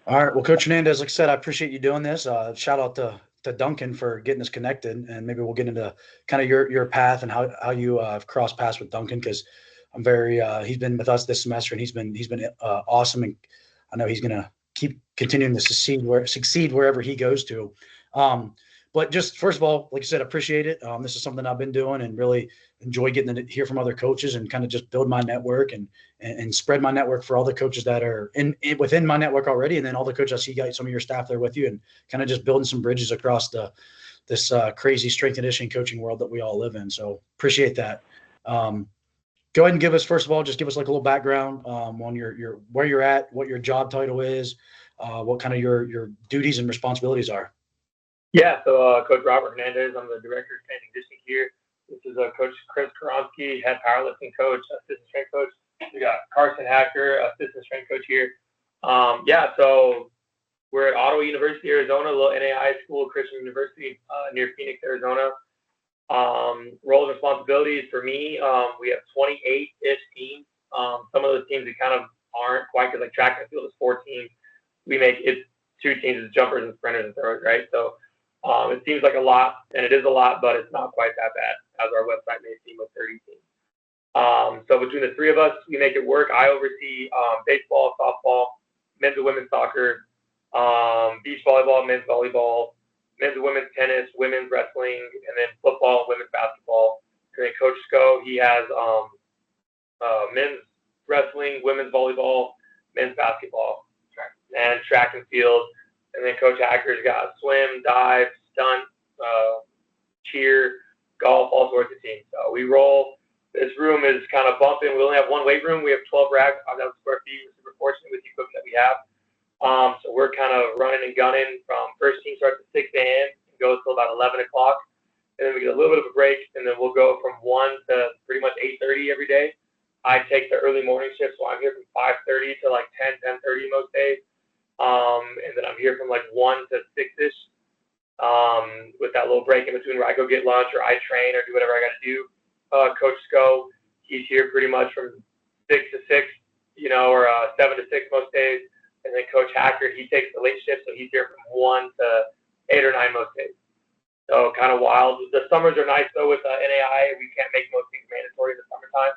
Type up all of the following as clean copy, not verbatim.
All right. Well, Coach Hernandez, like I said, I appreciate you doing this. Shout out to Duncan for getting us connected, and maybe we'll get into kind of your path and how you have crossed paths with Duncan because I'm very he's been with us this semester and he's been awesome, and I know he's gonna keep continuing to succeed wherever he goes to. Um, but just first of all, like I said, appreciate it. This is something I've been doing and really enjoy getting to hear from other coaches and kind of just build my network and spread my network for all the coaches that are within my network already, and then all the coaches I see, you got some of your staff there with you, and kind of just building some bridges across this crazy strength and conditioning coaching world that we all live in. So appreciate that. Um, Go ahead and give us first of all, just give us like a little background on your where you're at, what your job title is, what kind of your duties and responsibilities are. Yeah, so Coach Robert Hernandez, I'm the director of strength and conditioning here. This is Coach Chris Karonsky, head powerlifting coach, assistant strength coach. We got Carson Hacker, assistant strength coach here. Yeah, so we're at Ottawa University, Arizona, a little NAI school, Christian University near Phoenix, Arizona. Roles and responsibilities for me, we have 28-ish teams. Some of those teams that kind of aren't quite because like track and field is 4 teams. We make it 2 teams as jumpers and sprinters and throwers, right? So it seems like a lot, and it is a lot, but it's not quite that bad, as our website may seem with 30 teams. So between the 3 of us, we make it work. I oversee baseball, softball, men's and women's soccer, beach volleyball, men's volleyball, men's and women's tennis, women's wrestling, and then football and women's basketball. And then Coach Sco, he has men's wrestling, women's volleyball, men's basketball, and track and field. And then Coach Hacker's got swim, dive, stunt, cheer, golf, all sorts of teams. So we roll. This room is kind of bumping. We only have one weight room. We have 12 racks, 5,000 square feet. We're super fortunate with the equipment that we have. So we're kind of running and gunning from first team starts at 6 a.m. and goes till about 11 o'clock. And then we get a little bit of a break, and then we'll go from 1 to pretty much 8:30 every day. I take the early morning shift, so I'm here from 5:30 to like 10:30 most days. And then I'm here from like 1 to 6-ish with that little break in between where I go get lunch or I train or do whatever I got to do. Coach Sco, he's here pretty much from 6 to 6, or 7 to 6 most days. And then Coach Hacker, he takes the late shift, so he's here from 1 to 8 or 9 most days. So kind of wild. The summers are nice, though, with NAI. We can't make most things mandatory in the summertime.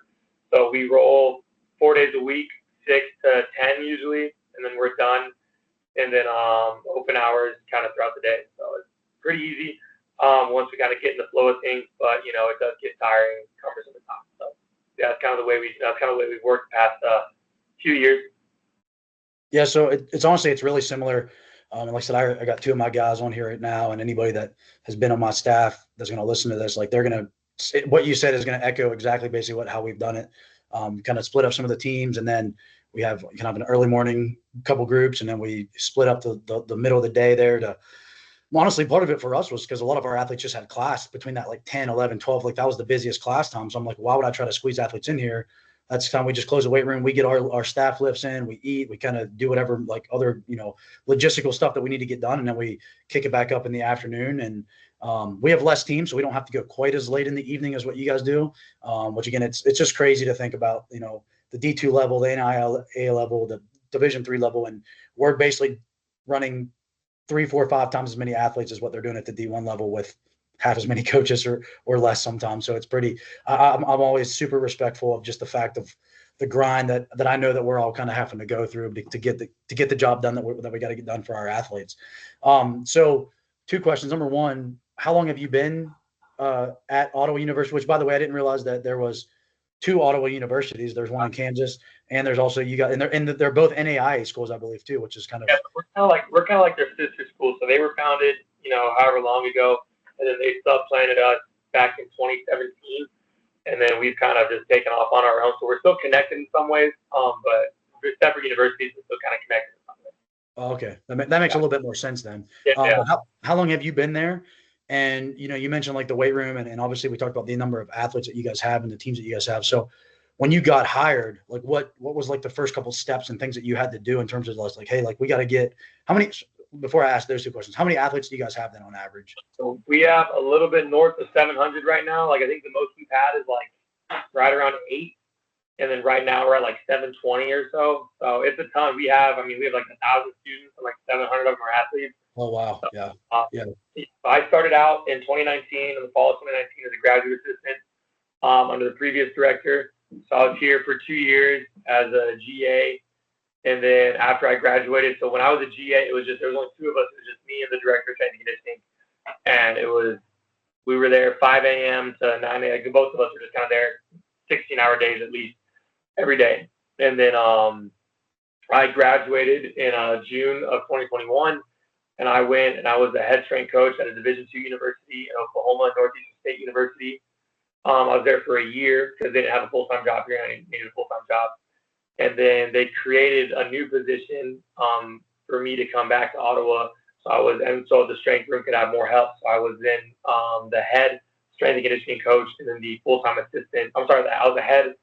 So we roll 4 days a week, 6 to 10 usually, and then we're done. And then open hours kind of throughout the day. So it's pretty easy once we kind of get in the flow of things, but, it does get tiring, cumbersome at times. So yeah, that's kind of the way we've worked the past few years. Yeah, so it's honestly it's really similar. And like I said, I got 2 of my guys on here right now, and anybody that has been on my staff that's going to listen to this, like they're going to what you said is going to echo exactly basically how we've done it. Kind of split up some of the teams, and then we have kind of an early morning couple groups, and then we split up the middle of the day there to. Honestly, part of it for us was because a lot of our athletes just had class between that like 10, 11, 12. Like that was the busiest class time. So I'm like, why would I try to squeeze athletes in here? That's the time we just close the weight room. We get our staff lifts in, we eat, we kind of do whatever like other, logistical stuff that we need to get done. And then we kick it back up in the afternoon. And we have less teams, so we don't have to go quite as late in the evening as what you guys do. Which again, it's just crazy to think about, the D2 level, the NIA level, the Division III level. And we're basically running 3, 4, 5 times as many athletes as what they're doing at the D1 level with half as many coaches or less sometimes. So it's pretty. I'm always super respectful of just the fact of the grind that I know that we're all kind of having to go through to get the job done that we got to get done for our athletes. So 2 questions. Number 1, how long have you been at Ottawa University? Which, by the way, I didn't realize that there was 2 Ottawa universities. There's one in Kansas, and there's also you got and they're both NAIA schools, I believe, too, which is kind of. Yeah, we're kind of like their sister school. So they were founded, however long ago, and then they supplanted us back in 2017, and then we've kind of just taken off on our own. So we're still connected in some ways, but we're separate universities and still kind of connected in some ways. Oh, okay, that makes a little bit more sense then. Yeah. How long have you been there? And you mentioned like the weight room, and obviously we talked about the number of athletes that you guys have and the teams that you guys have. So when you got hired, like what was like the first couple steps and things that you had to do in terms of like, hey, like we got to get how many? Before I ask those 2 questions, how many athletes do you guys have then on average? So we have a little bit north of 700 right now. Like I think the most we've had is like right around 8. And then right now we're at like 720 or so. So it's a ton. We have like 1,000 students and like 700 of them are athletes. Oh, wow. So, Yeah. Yeah. I started out in 2019, in the fall of 2019, as a graduate assistant under the previous director. So I was here for 2 years as a GA. And then after I graduated, so when I was a GA, there was only two of us. It was just me and the director of training and conditioning. And we were there 5 a.m. to 9 a.m. Both of us were just kind of there 16-hour days at least every day. And then I graduated in June of 2021, and I went and I was a head strength coach at a Division II university in Oklahoma, Northeastern State University. I was there for a year because they didn't have a full-time job here, and I needed a full-time job. And then they created a new position for me to come back to Ottawa. So the strength room could have more help. So I was then the head strength and conditioning coach, and then the full-time assistant. I was the head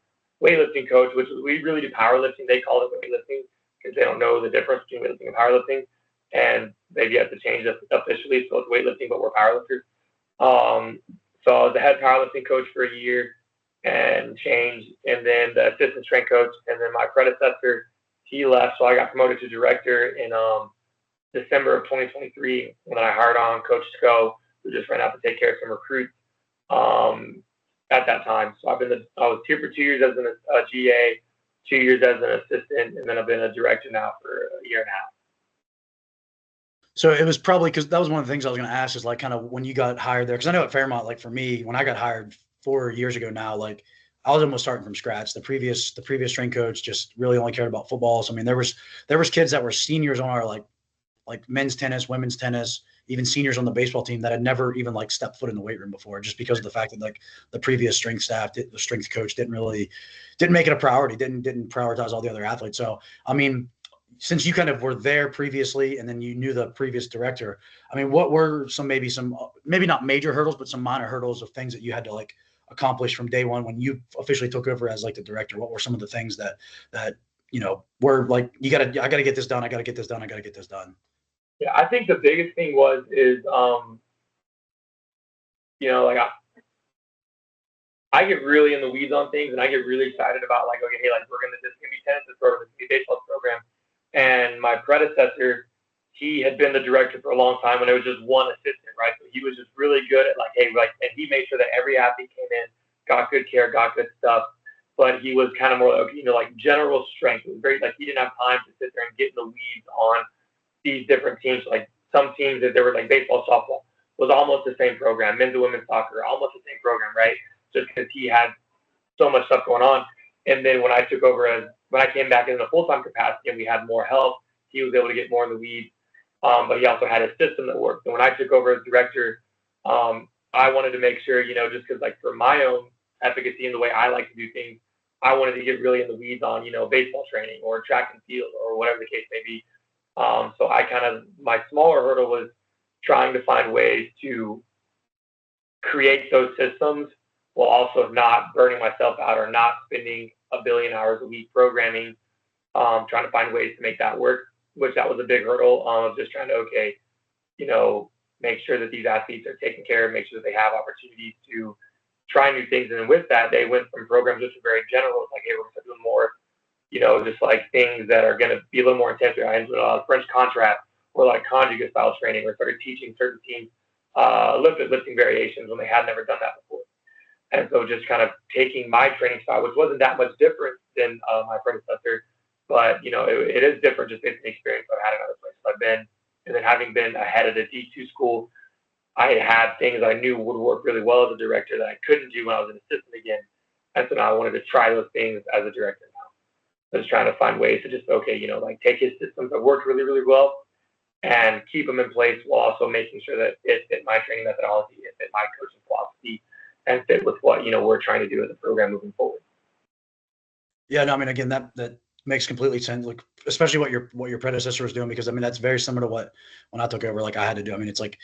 weightlifting coach, which we really do powerlifting. They call it weightlifting because they don't know the difference between weightlifting and powerlifting, and they've yet to change it officially. So it's weightlifting, but we're powerlifters. So I was the head powerlifting coach for a year and changed, and then the assistant strength coach, and then my predecessor, he left, so I got promoted to director in December of 2023, and then I hired on Coach Sco, who just ran out to take care of some recruits at that time. So I was here for 2 years as a GA, 2 years as an assistant, and then I've been a director now for a year and a half. So it was probably because that was one of the things I was going to ask is like kind of when you got hired there, because I know at Fairmont, like for me, when I got hired 4 years ago now, like I was almost starting from scratch. The previous strength coach just really only cared about football. So I mean, there was kids that were seniors on our like men's tennis, women's tennis, even seniors on the baseball team that had never even like stepped foot in the weight room before, just because of the fact that like the previous strength staff, the strength coach didn't make it a priority, didn't prioritize all the other athletes. So I mean, since you kind of were there previously and then you knew the previous director, I mean, what were maybe not major hurdles, but some minor hurdles of things that you had to like accomplish from day one when you officially took over as like the director? What were some of the things that were like, I got to get this done. I got to get this done. I got to get this done. Yeah, I think the biggest thing like I get really in the weeds on things, and I get really excited about like, okay, hey, like this is gonna be tennis, this program, this is gonna be baseball program. And my predecessor, he had been the director for a long time when it was just one assistant, right? So he was just really good at like, hey, like, and he made sure that every athlete came in, got good care, got good stuff. But he was kind of more like general strength. It was very like he didn't have time to sit there and get in the weeds on these different teams. Like some teams that there were like baseball, softball was almost the same program, men's and women's soccer, almost the same program, right? Just because he had so much stuff going on. And then when I took over when I came back in a full-time capacity and we had more help, he was able to get more in the weeds. But he also had a system that worked. And when I took over as director, I wanted to make sure, just because like for my own efficacy and the way I like to do things, I wanted to get really in the weeds on, baseball training or track and field or whatever the case may be. So my smaller hurdle was trying to find ways to create those systems while also not burning myself out or not spending 1 billion hours a week programming, trying to find ways to make that work, which that was a big hurdle of just trying to, make sure that these athletes are taken care of, make sure that they have opportunities to try new things. And with that, they went from programs which are very general, like, hey, we're going to do more, just like things that are going to be a little more intense. I enjoyed a lot of French contrast or like conjugate style training, or started teaching certain teams lifting variations when they had never done that before. And so just kind of taking my training style, which wasn't that much different than my predecessor, but, it is different just based on the experience I've had in other places I've been. And then having been ahead of the D2 school, I had things I knew would work really well as a director that I couldn't do when I was an assistant again. And so now I wanted to try those things as a director now. I was trying to find ways to just, like take his systems that worked really, really well and keep them in place while also making sure that it fit my training methodology, it fit my coaching philosophy, and fit with what, we're trying to do as a program moving forward. Yeah, no, I mean, again, that makes completely sense. Like, especially what your predecessor was doing, because I mean, that's very similar to when I took over, like I had to do. I mean, it's like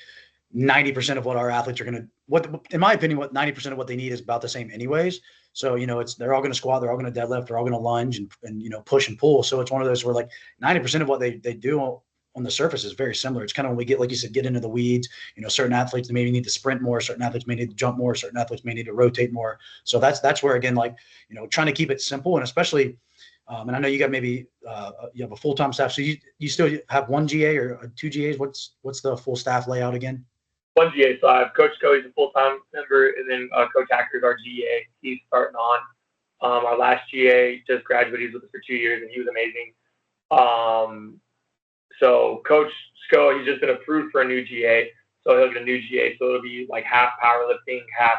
90% of what our athletes are going to, in my opinion, 90% of what they need is about the same anyways. So, they're all going to squat, they're all going to deadlift, they're all going to lunge and push and pull. So it's one of those where like 90% of what they do on the surface is very similar. It's kind of when we get, like you said, get into the weeds. Certain athletes maybe need to sprint more, certain athletes may need to jump more, certain athletes may need to rotate more. So that's where, again, like, trying to keep it simple, and especially, and I know you got maybe you have a full-time staff, so you still have one GA or two GAs. What's the full staff layout again? One GA. So I have Coach Cody's a full-time member, and then Coach Hacker is our GA. He's starting on. Our last GA just graduated. He was with us for 2 years, and he was amazing. So Coach Sco, he's just been approved for a new GA, so he'll get a new GA. So it'll be like half powerlifting, half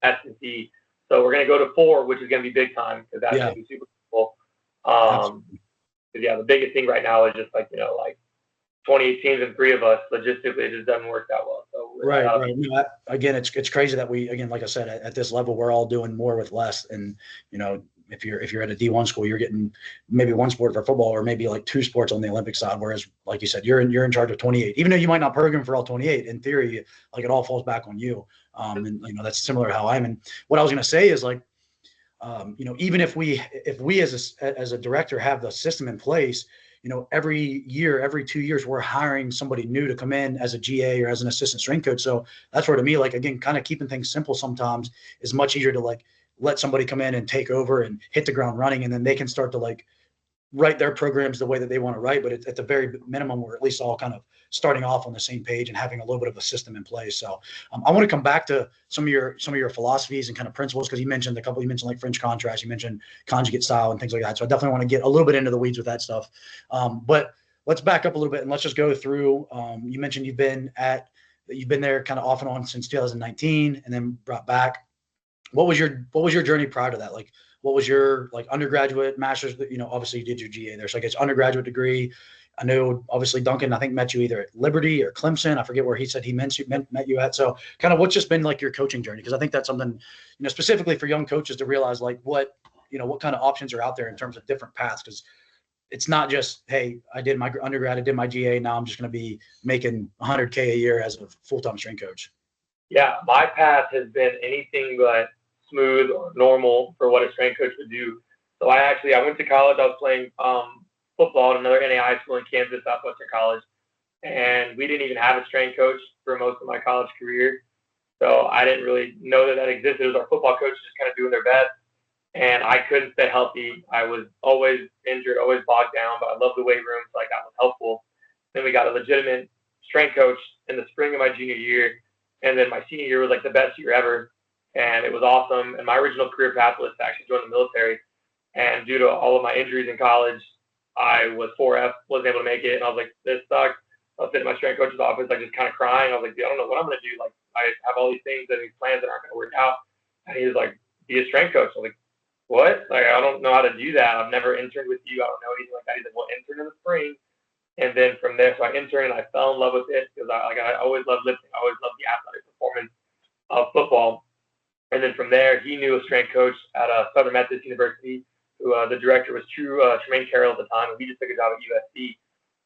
S&C. So we're gonna go to 4, which is gonna be big time because that's gonna be super cool. The biggest thing right now is just like 28 teams and 3 of us. Logistically, it just doesn't work that well. So right. Again, it's crazy that we, again, like I said, at this level, we're all doing more with less. And if you're at a D1 school, you're getting maybe one sport for football, or maybe like 2 sports on the Olympic side. Whereas, like you said, you're in charge of 28. Even though you might not program for all 28, in theory, like, it all falls back on you. And that's similar to how I'm. And what I was going to say is, like, even if we as a director have the system in place, every year, every 2 years, we're hiring somebody new to come in as a GA or as an assistant strength coach. So that's where, to me, like, again, kind of keeping things simple sometimes is much easier to, like, let somebody come in and take over and hit the ground running, and then they can start to, like, write their programs the way that they want to write. But at the very minimum, we're at least all kind of starting off on the same page and having a little bit of a system in place. So I want to come back to some of your philosophies and kind of principles, because you mentioned like French contrast, you mentioned conjugate style and things like that. So I definitely want to get a little bit into the weeds with that stuff. But let's back up a little bit and let's just go through. You mentioned you've been there kind of off and on since 2019, and then brought back. What was your journey prior to that? Like, what was your, like, undergraduate, master's? Obviously you did your GA there, so I guess undergraduate degree. I know, obviously, Duncan, I think, met you either at Liberty or Clemson. I forget where he said he met you at. So kind of what's just been like your coaching journey? Because I think that's something, specifically for young coaches to realize, like, what kind of options are out there in terms of different paths. Because it's not just, hey, I did my undergrad, I did my GA, now I'm just going to be making $100K a year as a full-time strength coach. Yeah, my path has been anything but smooth or normal for what a strength coach would do. So I went to college. I was playing football at another NAI school in Kansas, Southwestern College, and we didn't even have a strength coach for most of my college career. So I didn't really know that existed. It was our football coaches just kind of doing their best, and I couldn't stay healthy. I was always injured, always bogged down, but I loved the weight room, so that was helpful. Then we got a legitimate strength coach in the spring of my junior year, and then my senior year was like the best year ever. And it was awesome. And my original career path was to actually join the military. And due to all of my injuries in college, I was 4F, wasn't able to make it. And I was like, this sucks. I was sitting in my strength coach's office, like, just kind of crying. I was like, dude, I don't know what I'm going to do. Like, I have all these things and these plans that aren't going to work out. And he was like, be a strength coach. I was like, what? Like, I don't know how to do that. I've never interned with you. I don't know anything like that. He's like, well, intern in the spring. And then from there, so I interned and I fell in love with it because I always loved lifting. I always loved the athletic performance of football. And then from there, he knew a strength coach at Southern Methodist University, who the director was Tremaine Carroll at the time, and he just took a job at USC.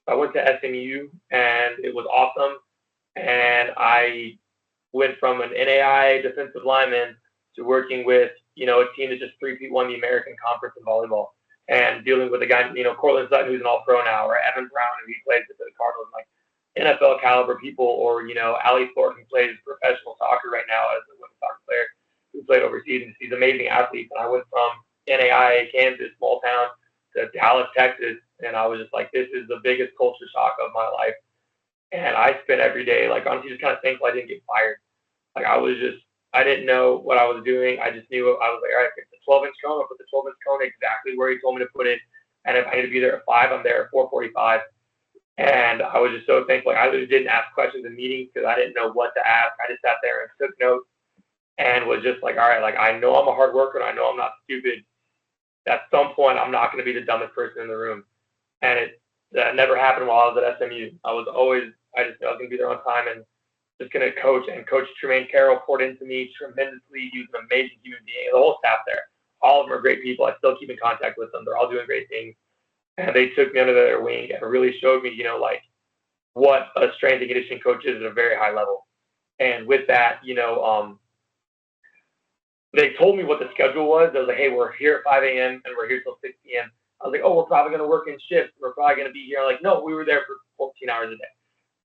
I went to SMU, and it was awesome. And I went from an NAI defensive lineman to working with, a team that just 3-peat won the American Conference in volleyball, and dealing with a guy, Cortland Sutton, who's an all-pro now, or Evan Brown, who he plays with the Cardinals, like NFL caliber people, or, Allie Thornton, who plays professional soccer right now as a women's soccer player, who played overseas, and she's amazing athletes. And I went from NAI, Kansas, small town, to Dallas, Texas, and I was just like, this is the biggest culture shock of my life. And I spent every day, like, honestly, just kind of thankful I didn't get fired. Like, I didn't know what I was doing. I just knew I was like, all right, pick the 12-inch cone. I'll put the 12-inch cone exactly where he told me to put it. And if I need to be there at 5, I'm there at 4:45. And I was just so thankful. Like, I just didn't ask questions in meetings because I didn't know what to ask. I just sat there and took notes and was just like, all right, like, I know I'm a hard worker and I know I'm not stupid. At some point, I'm not going to be the dumbest person in the room. And that never happened while I was at SMU. I just knew I was going to be there on time and just going to coach. And Coach Tremaine Carroll poured into me tremendously. He was an amazing human being. The whole staff there, all of them are great people. I still keep in contact with them. They're all doing great things. And they took me under their wing and really showed me, like, what a strength and conditioning coach is at a very high level. And with that, they told me what the schedule was. They was like, hey, we're here at 5 a.m. and we're here till 6 p.m. I was like, oh, we're probably going to work in shifts. We're probably going to be here. Like, no, we were there for 14 hours a day.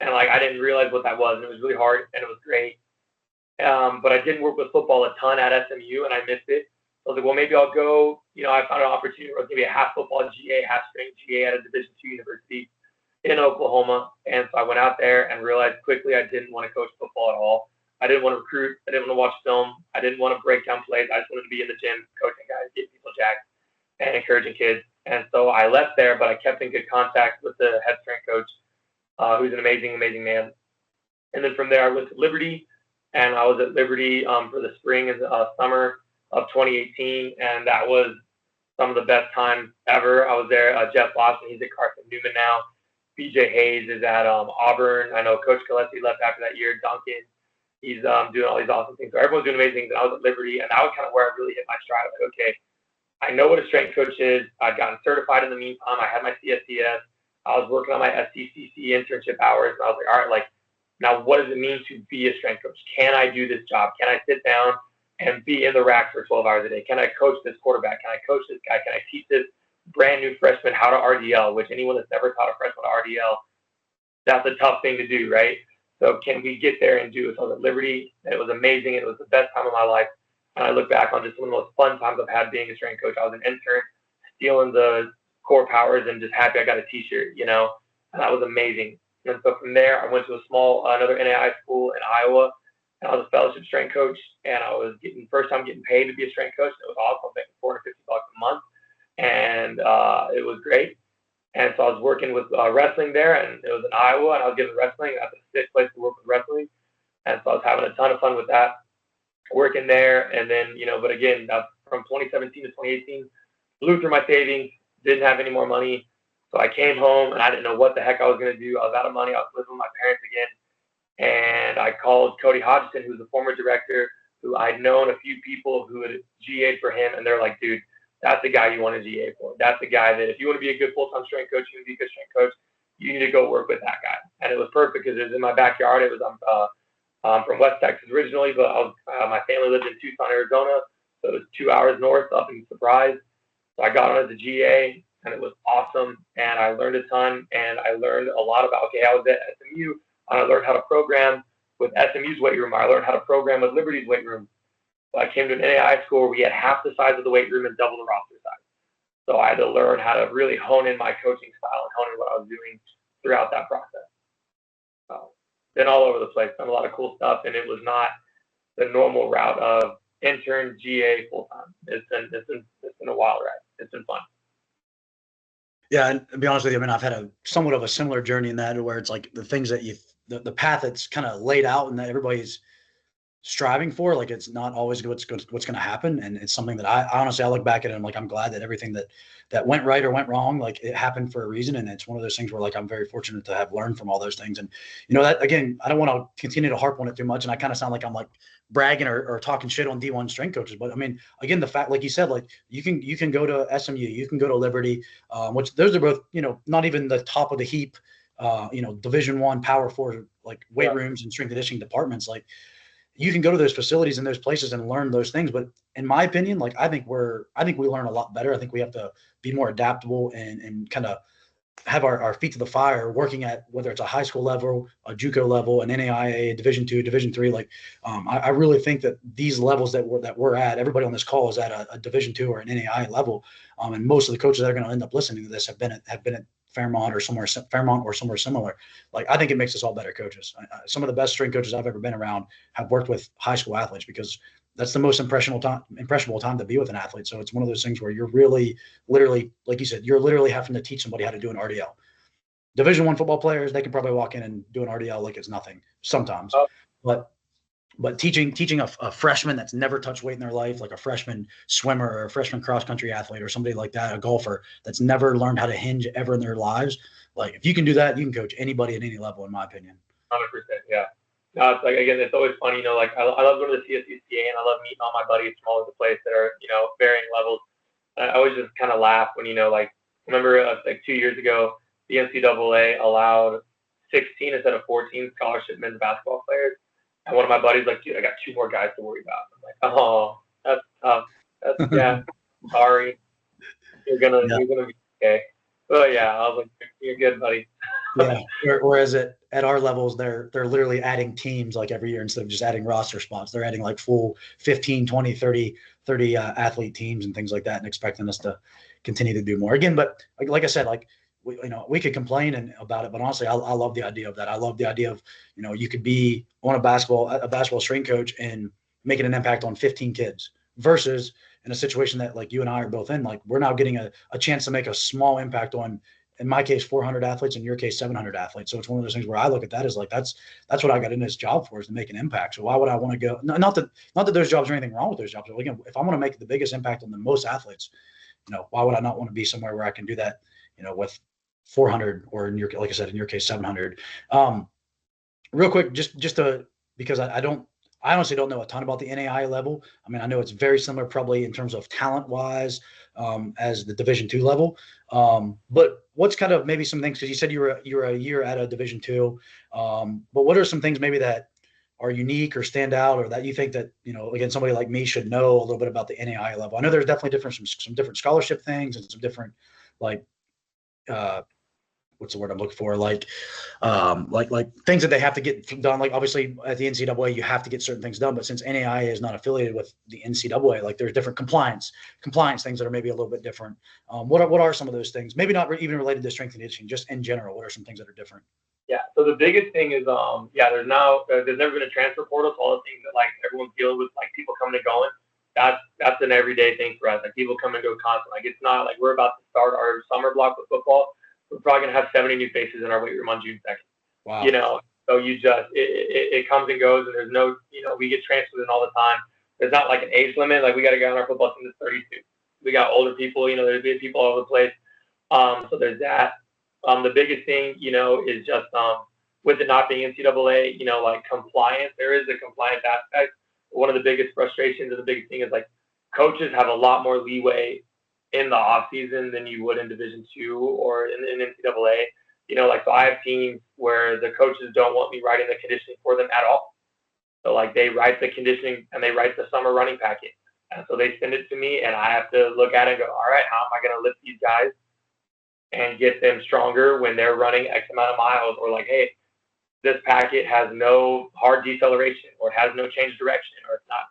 And like, I didn't realize what that was. And it was really hard and it was great. But I didn't work with football a ton at SMU and I missed it. So I was like, well, maybe I'll go, I found an opportunity where I was going to be a half football GA, half strength GA at a Division II university in Oklahoma. And so I went out there and realized quickly I didn't want to coach football at all. I didn't want to recruit. I didn't want to watch film. I didn't want to break down plays. I just wanted to be in the gym, coaching guys, getting people jacked, and encouraging kids. And so I left there, but I kept in good contact with the head strength coach, who's an amazing, amazing man. And then from there, I went to Liberty, and I was at Liberty for the spring and summer of 2018, and that was some of the best times ever. I was there. Jeff Lawson, he's at Carson Newman now. BJ Hayes is at Auburn. I know Coach Gillespie left after that year. Duncan, he's doing all these awesome things. So everyone's doing amazing things. And I was at Liberty, and that was kind of where I really hit my stride. I was like, okay, I know what a strength coach is. I'd gotten certified in the meantime. I had my CSCS. I was working on my SCCC internship hours. And I was like, all right, like, now what does it mean to be a strength coach? Can I do this job? Can I sit down and be in the rack for 12 hours a day? Can I coach this quarterback? Can I coach this guy? Can I teach this brand new freshman how to RDL, which anyone that's never taught a freshman to RDL, that's a tough thing to do, right? So can we get there and do it? So I was at Liberty, and it was amazing. It was the best time of my life. And I look back on just one of the most fun times I've had being a strength coach. I was an intern, stealing the core powers and just happy I got a t-shirt, and that was amazing. And so from there, I went to another NAI school in Iowa, and I was a fellowship strength coach, and I was first time getting paid to be a strength coach. It was awesome, making $450 a month, and it was great. And so I was working with wrestling there, and it was in Iowa, and I was given wrestling. That's a sick place to work with wrestling. And so I was having a ton of fun with that, working there. And then, but again, from 2017 to 2018, blew through my savings, didn't have any more money. So I came home, and I didn't know what the heck I was going to do. I was out of money. I was living with my parents again. And I called Cody Hodgson, who's the former director, who I'd known a few people who had GA'd for him. And they're like, dude, that's the guy you want to GA for. That's the guy that if you want to be a good full-time strength coach, you want to be a good strength coach, you need to go work with that guy. And it was perfect because it was in my backyard. It was from West Texas originally, but my family lived in Tucson, Arizona. So it was 2 hours north up in Surprise. So I got on as a GA, and it was awesome. And I learned a ton, and I learned a lot about, I was at SMU, and I learned how to program with SMU's weight room. I learned how to program with Liberty's weight room. I came to an NAI school where we had half the size of the weight room and double the roster size. So I had to learn how to really hone in my coaching style and hone in what I was doing throughout that process. Been all over the place, done a lot of cool stuff, and it was not the normal route of intern, GA, full-time. It's been a wild ride. It's been fun. Yeah, and to be honest with you, I mean, I've had somewhat of a similar journey in that, where it's like the things that the path that's kind of laid out and that everybody's striving for, like, it's not always what's going to happen. And it's something that I honestly, I look back at it and I'm like, I'm glad that everything that went right or went wrong, like, it happened for a reason. And it's one of those things where, like, I'm very fortunate to have learned from all those things. And that, again, I don't want to continue to harp on it too much, and I kind of sound like I'm like bragging or talking shit on D1 strength coaches, but I mean, again, the fact, like you said, like, you can go to SMU, you can go to Liberty, which those are both, not even the top of the heap, Division I, Power 4, like, weight rooms and strength conditioning departments. Like, you can go to those facilities and those places and learn those things. But in my opinion, like, I think we learn a lot better. I think we have to be more adaptable and kind of have our feet to the fire, working at whether it's a high school level, a JUCO level, an NAIA, Division II, Division III. Like, I really think that these levels that we're at, everybody on this call is at a Division II or an NAIA level. And most of the coaches that are going to end up listening to this have been at Fairmont or somewhere similar. Like, I think it makes us all better coaches. Some of the best strength coaches I've ever been around have worked with high school athletes, because that's the most impressionable time to be with an athlete. So it's one of those things where you're really, literally, like you said, you're literally having to teach somebody how to do an RDL. Division I football players, they can probably walk in and do an RDL like it's nothing sometimes. But teaching a freshman that's never touched weight in their life, like a freshman swimmer or a freshman cross country athlete or somebody like that, a golfer that's never learned how to hinge ever in their lives, like, if you can do that, you can coach anybody at any level, in my opinion. 100%, yeah. No, it's like, again, it's always funny, like, I love going to the CSUCA, and I love meeting all my buddies from all over the place that are, varying levels. I always just kind of laugh when, like, remember like 2 years ago, the NCAA allowed 16 instead of 14 scholarship men's basketball players. And one of my buddies like, dude, I got 2 more guys to worry about. I'm like, oh, that's tough. Yeah, sorry. You're gonna Okay. Well, yeah, I was like, you're good, buddy. Yeah. Whereas at our levels, they're literally adding teams like every year instead of just adding roster spots. They're adding like full 15, 20, 30 athlete teams and things like that and expecting us to continue to do more. Again, but like I said, like we could complain about it, but honestly, I love the idea of that. I love the idea of, you could be on a basketball strength coach and making an impact on 15 kids versus in a situation that like you and I are both in, like we're now getting a chance to make a small impact on, in my case, 400 athletes, in your case, 700 athletes. So it's one of those things where I look at that as like, that's what I got in this job for, is to make an impact. So why would I want to go? Not that those jobs are anything wrong with those jobs. But again, if I want to make the biggest impact on the most athletes, why would I not want to be somewhere where I can do that, with 400 or like I said, in your case, 700. Real quick, just to, because I honestly don't know a ton about the NAI level. I mean, I know it's very similar probably in terms of talent wise, as the Division II level. But what's kind of maybe some things, because you said you were a year at a Division II. But what are some things maybe that are unique or stand out, or that you think that, again, somebody like me should know a little bit about the NAI level? I know there's definitely some different scholarship things and some different, like, what's the word I'm looking for? Like things that they have to get done. Like obviously at the NCAA, you have to get certain things done, but since NAI is not affiliated with the NCAA, like there's different compliance things that are maybe a little bit different. What are some of those things? Maybe not even related to strength and conditioning, just in general. What are some things that are different? Yeah. So the biggest thing is, there's never been a transfer portal. So all the things that like everyone's dealing with, like people coming and going, that's an everyday thing for us. Like people come and go constantly. Like it's not like we're about to start our summer block with football. We're probably gonna have 70 new faces in our weight room on June 2nd. Wow. So you just it comes and goes, and there's no, we get transferred in all the time. There's not like an age limit. Like we got a guy on our football team that's 32. We got older people. There's people all over the place. So there's that. The biggest thing, is just with it not being NCAA, like compliance. There is a compliance aspect. One of the biggest frustrations and the biggest thing is like coaches have a lot more leeway in the off season than you would in Division II or in NCAA. So I have teams where the coaches don't want me writing the conditioning for them at all. So like they write the conditioning and they write the summer running packet. And so they send it to me and I have to look at it and go, all right, how am I going to lift these guys and get them stronger when they're running X amount of miles? Or like, hey, this packet has no hard deceleration, or it has no change of direction, or it's not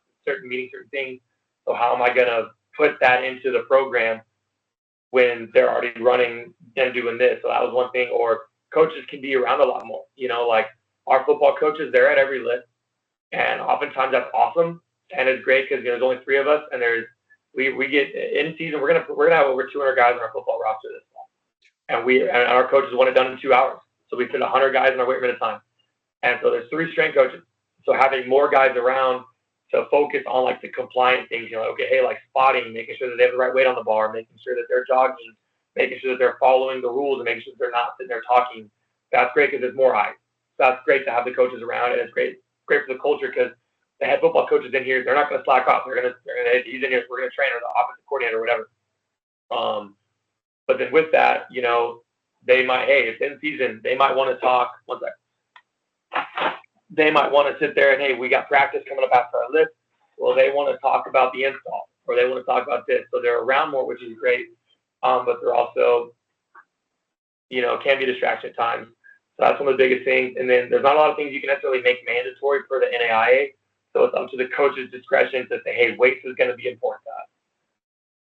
meeting certain things. So how am I going to put that into the program when they're already running and doing this? So that was one thing. Or coaches can be around a lot more. Like our football coaches, they're at every lift, and oftentimes that's awesome and it's great because there's only 3 of us, and we get in season. We're gonna have over 200 guys on our football roster this fall, and our coaches want it done in 2 hours. So we fit 100 guys in our weight room at a time, and so there's 3 strength coaches. So having more guys around to focus on like the compliant things, okay, hey, like spotting, making sure that they have the right weight on the bar, making sure that they're jogging, making sure that they're following the rules, and making sure that they're not sitting there talking. That's great because there's more eyes. So that's great to have the coaches around, and it's great for the culture because the head football coaches in here, they're not going to slack off. He's in here, we're going to train, or the offensive coordinator or whatever. But then with that, they might, hey, it's in season, they might want to talk. One sec. They might want to sit there and, hey, we got practice coming up after our lift. Well, they want to talk about the install, or they want to talk about this. So they're around more, which is great. But they're also, can be a distraction at times. So that's one of the biggest things. And then there's not a lot of things you can necessarily make mandatory for the NAIA. So it's up to the coach's discretion to say, hey, weights is going to be important to us.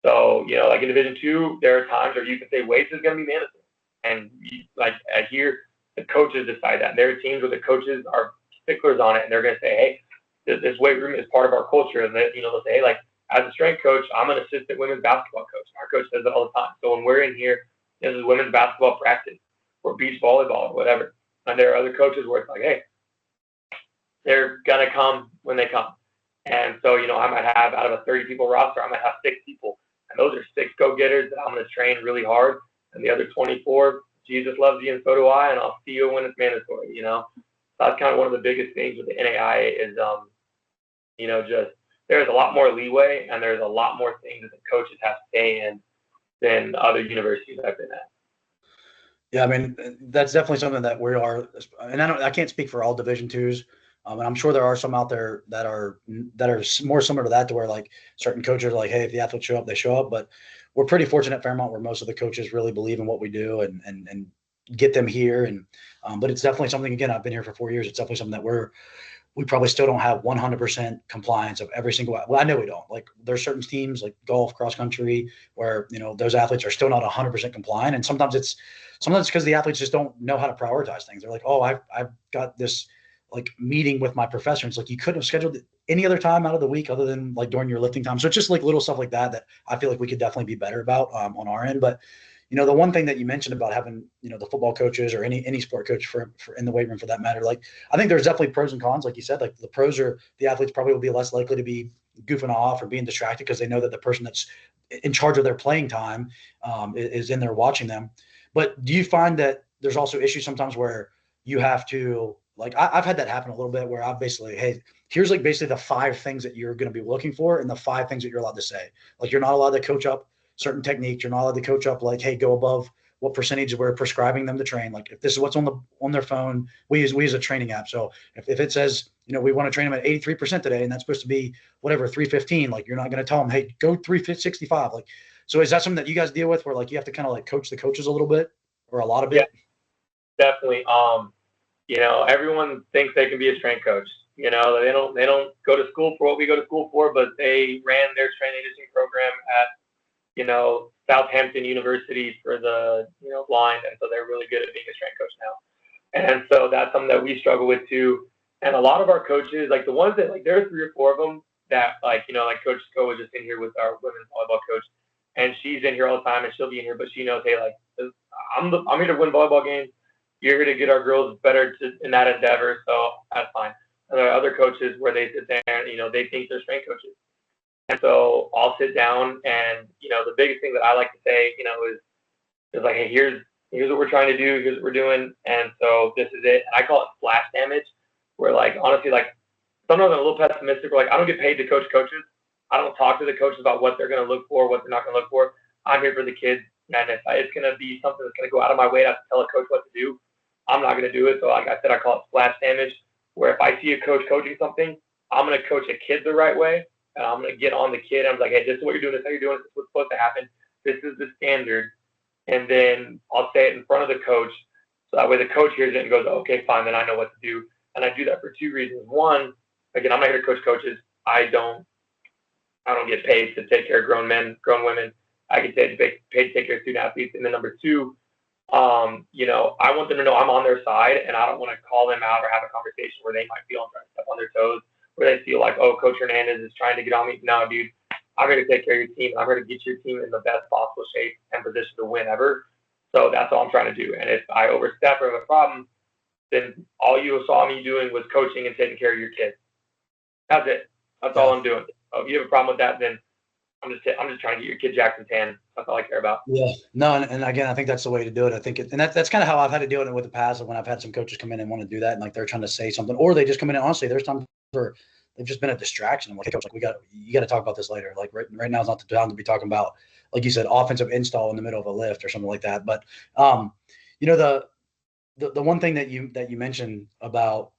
So, like in Division II, there are times where you can say weights is going to be mandatory. And here, the coaches decide that. And there are teams where the coaches are sticklers on it, and they're going to say, hey, this weight room is part of our culture. And they'll say, hey, like as a strength coach, I'm an assistant women's basketball coach. Our coach says that all the time. So when we're in here, this is women's basketball practice or beach volleyball or whatever. And there are other coaches where it's like, hey, they're going to come when they come. And so, I might have out of a 30 people roster, I might have 6 people. And those are 6 go-getters that I'm going to train really hard. And the other 24, Jesus loves you and so do I, and I'll see you when it's mandatory, So that's kind of one of the biggest things with the NAIA is, just there's a lot more leeway and there's a lot more things that the coaches have to say in than other universities I've been at. Yeah, I mean, that's definitely something that we are, and I can't speak for all Division IIs, and I'm sure there are some out there that are more similar to that, to where like certain coaches are like, hey, if the athletes show up, they show up. But we're pretty fortunate at Fairmont where most of the coaches really believe in what we do and get them here. And but it's definitely something. Again, I've been here for 4 years. It's definitely something that we probably still don't have 100% compliance of every single. Well, I know we don't. Like there's certain teams like golf, cross country, where those athletes are still not 100% compliant, and sometimes it's because the athletes just don't know how to prioritize things. They're like, oh, I've got this like meeting with my professor. And it's like you couldn't have scheduled it any other time out of the week other than like during your lifting time. So it's just like little stuff like that I feel like we could definitely be better about on our end. But the one thing that you mentioned about having, the football coaches or any sport coach for in the weight room for that matter, like I think there's definitely pros and cons. Like you said, like the pros are the athletes probably will be less likely to be goofing off or being distracted because they know that the person that's in charge of their playing time is in there watching them. But do you find that there's also issues sometimes where you have to, like, I've had that happen a little bit where I've basically, hey, here's like basically the 5 things that you're going to be looking for and the 5 things that you're allowed to say. Like you're not allowed to coach up certain techniques. You're not allowed to coach up like, hey, go above what percentage we're prescribing them to train. Like if this is what's on their phone, we use a training app. So if it says, we want to train them at 83% today, and that's supposed to be whatever 315, like you're not going to tell them, hey, go 365. Like, so is that something that you guys deal with where like you have to kind of like coach the coaches a little bit or a lot of it? Yeah, definitely. Everyone thinks they can be a strength coach. They don't go to school for what we go to school for, but they ran their strength and conditioning program at Southampton University for the blind, and so they're really good at being a strength coach now. And so that's something that we struggle with too. And a lot of our coaches, like the ones that like there are 3 or 4 of them that like Coach Sco was just in here with our women's volleyball coach, and she's in here all the time, and she'll be in here, but she knows, hey, like I'm here to win volleyball games. You're here to get our girls better in that endeavor, so that's fine. And there are other coaches where they sit there and they think they're strength coaches. And so I'll sit down and, the biggest thing that I like to say, is like, hey, here's what we're trying to do. Here's what we're doing. And so this is it. And I call it splash damage, where like, honestly, like sometimes I'm a little pessimistic. Where, like, I don't get paid to coach coaches. I don't talk to the coaches about what they're going to look for, what they're not going to look for. I'm here for the kids. And if it's going to be something that's going to go out of my way to have to tell a coach what to do, I'm not going to do it. So like I said, I call it splash damage, where if I see a coach coaching something, I'm going to coach a kid the right way. And I'm going to get on the kid. I'm like, hey, this is what you're doing. This is how you're doing it. This is what's supposed to happen. This is the standard. And then I'll say it in front of the coach. So that way the coach hears it and goes, okay, fine, then I know what to do. And I do that for 2 reasons. One, again, I'm not here to coach coaches. I don't get paid to take care of grown men, grown women. I get paid to take care of student athletes. And then number 2, I want them to know I'm on their side, and I don't want to call them out or have a conversation where they might feel I'm trying to step on their toes, where they feel like, oh, Coach Hernandez is trying to get on me. No, dude, I'm here to take care of your team. I'm here to get your team in the best possible shape and position to win ever. So that's all I'm trying to do. And if I overstep or have a problem, then all you saw me doing was coaching and taking care of your kids. That's it. That's all I'm doing. So if you have a problem with that, then I'm just trying to get your kid Jackson tan. That's all I care about. Yeah, no, and again, I think that's the way to do it. I think that's kind of how I've had to do it with the past. When I've had some coaches come in and want to do that, and like they're trying to say something, or they just come in and honestly, there's times where they've just been a distraction. I'm like, hey, coach, like you got to talk about this later. Like right now is not the time to be talking about, like you said, offensive install in the middle of a lift or something like that. But the one thing that you mentioned about,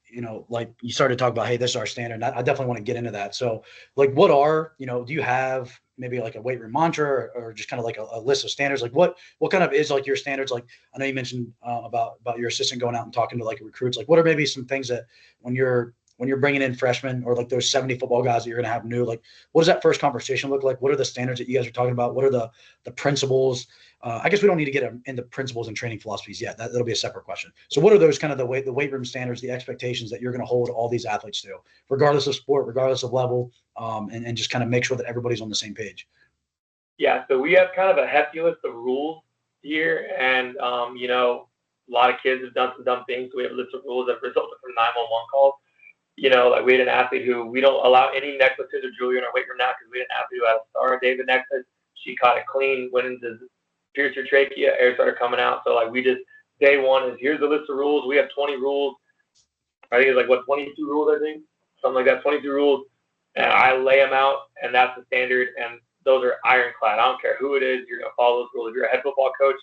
like you started to talk about, hey, this is our standard. And I definitely want to get into that. So like, what are, do you have maybe like a weight room mantra or just kind of like a list of standards? Like what kind of is like your standards? Like I know you mentioned about your assistant going out and talking to like recruits. Like what are maybe some things that when you're bringing in freshmen or like those 70 football guys that you're going to have new, like what does that first conversation look like? What are the standards that you guys are talking about? What are the principles? I guess we don't need to get into principles and training philosophies yet. That'll be a separate question. So what are those kind of the weight room standards, the expectations that you're going to hold all these athletes to, regardless of sport, regardless of level, and just kind of make sure that everybody's on the same page? Yeah, so we have kind of a hefty list of rules here, and a lot of kids have done some dumb things, so we have a list of rules that resulted from 911 calls. Like we had an athlete who we don't allow any necklaces or jewelry in our weight room now because we had an athlete who had a Star David necklace. She caught it clean, went into pierced her trachea, air started coming out. So like we just, day one is here's the list of rules. We have 20 rules. I think it's like 22 rules, I think. Something like that, 22 rules. And I lay them out, and that's the standard. And those are ironclad. I don't care who it is. You're going to follow those rules. If you're a head football coach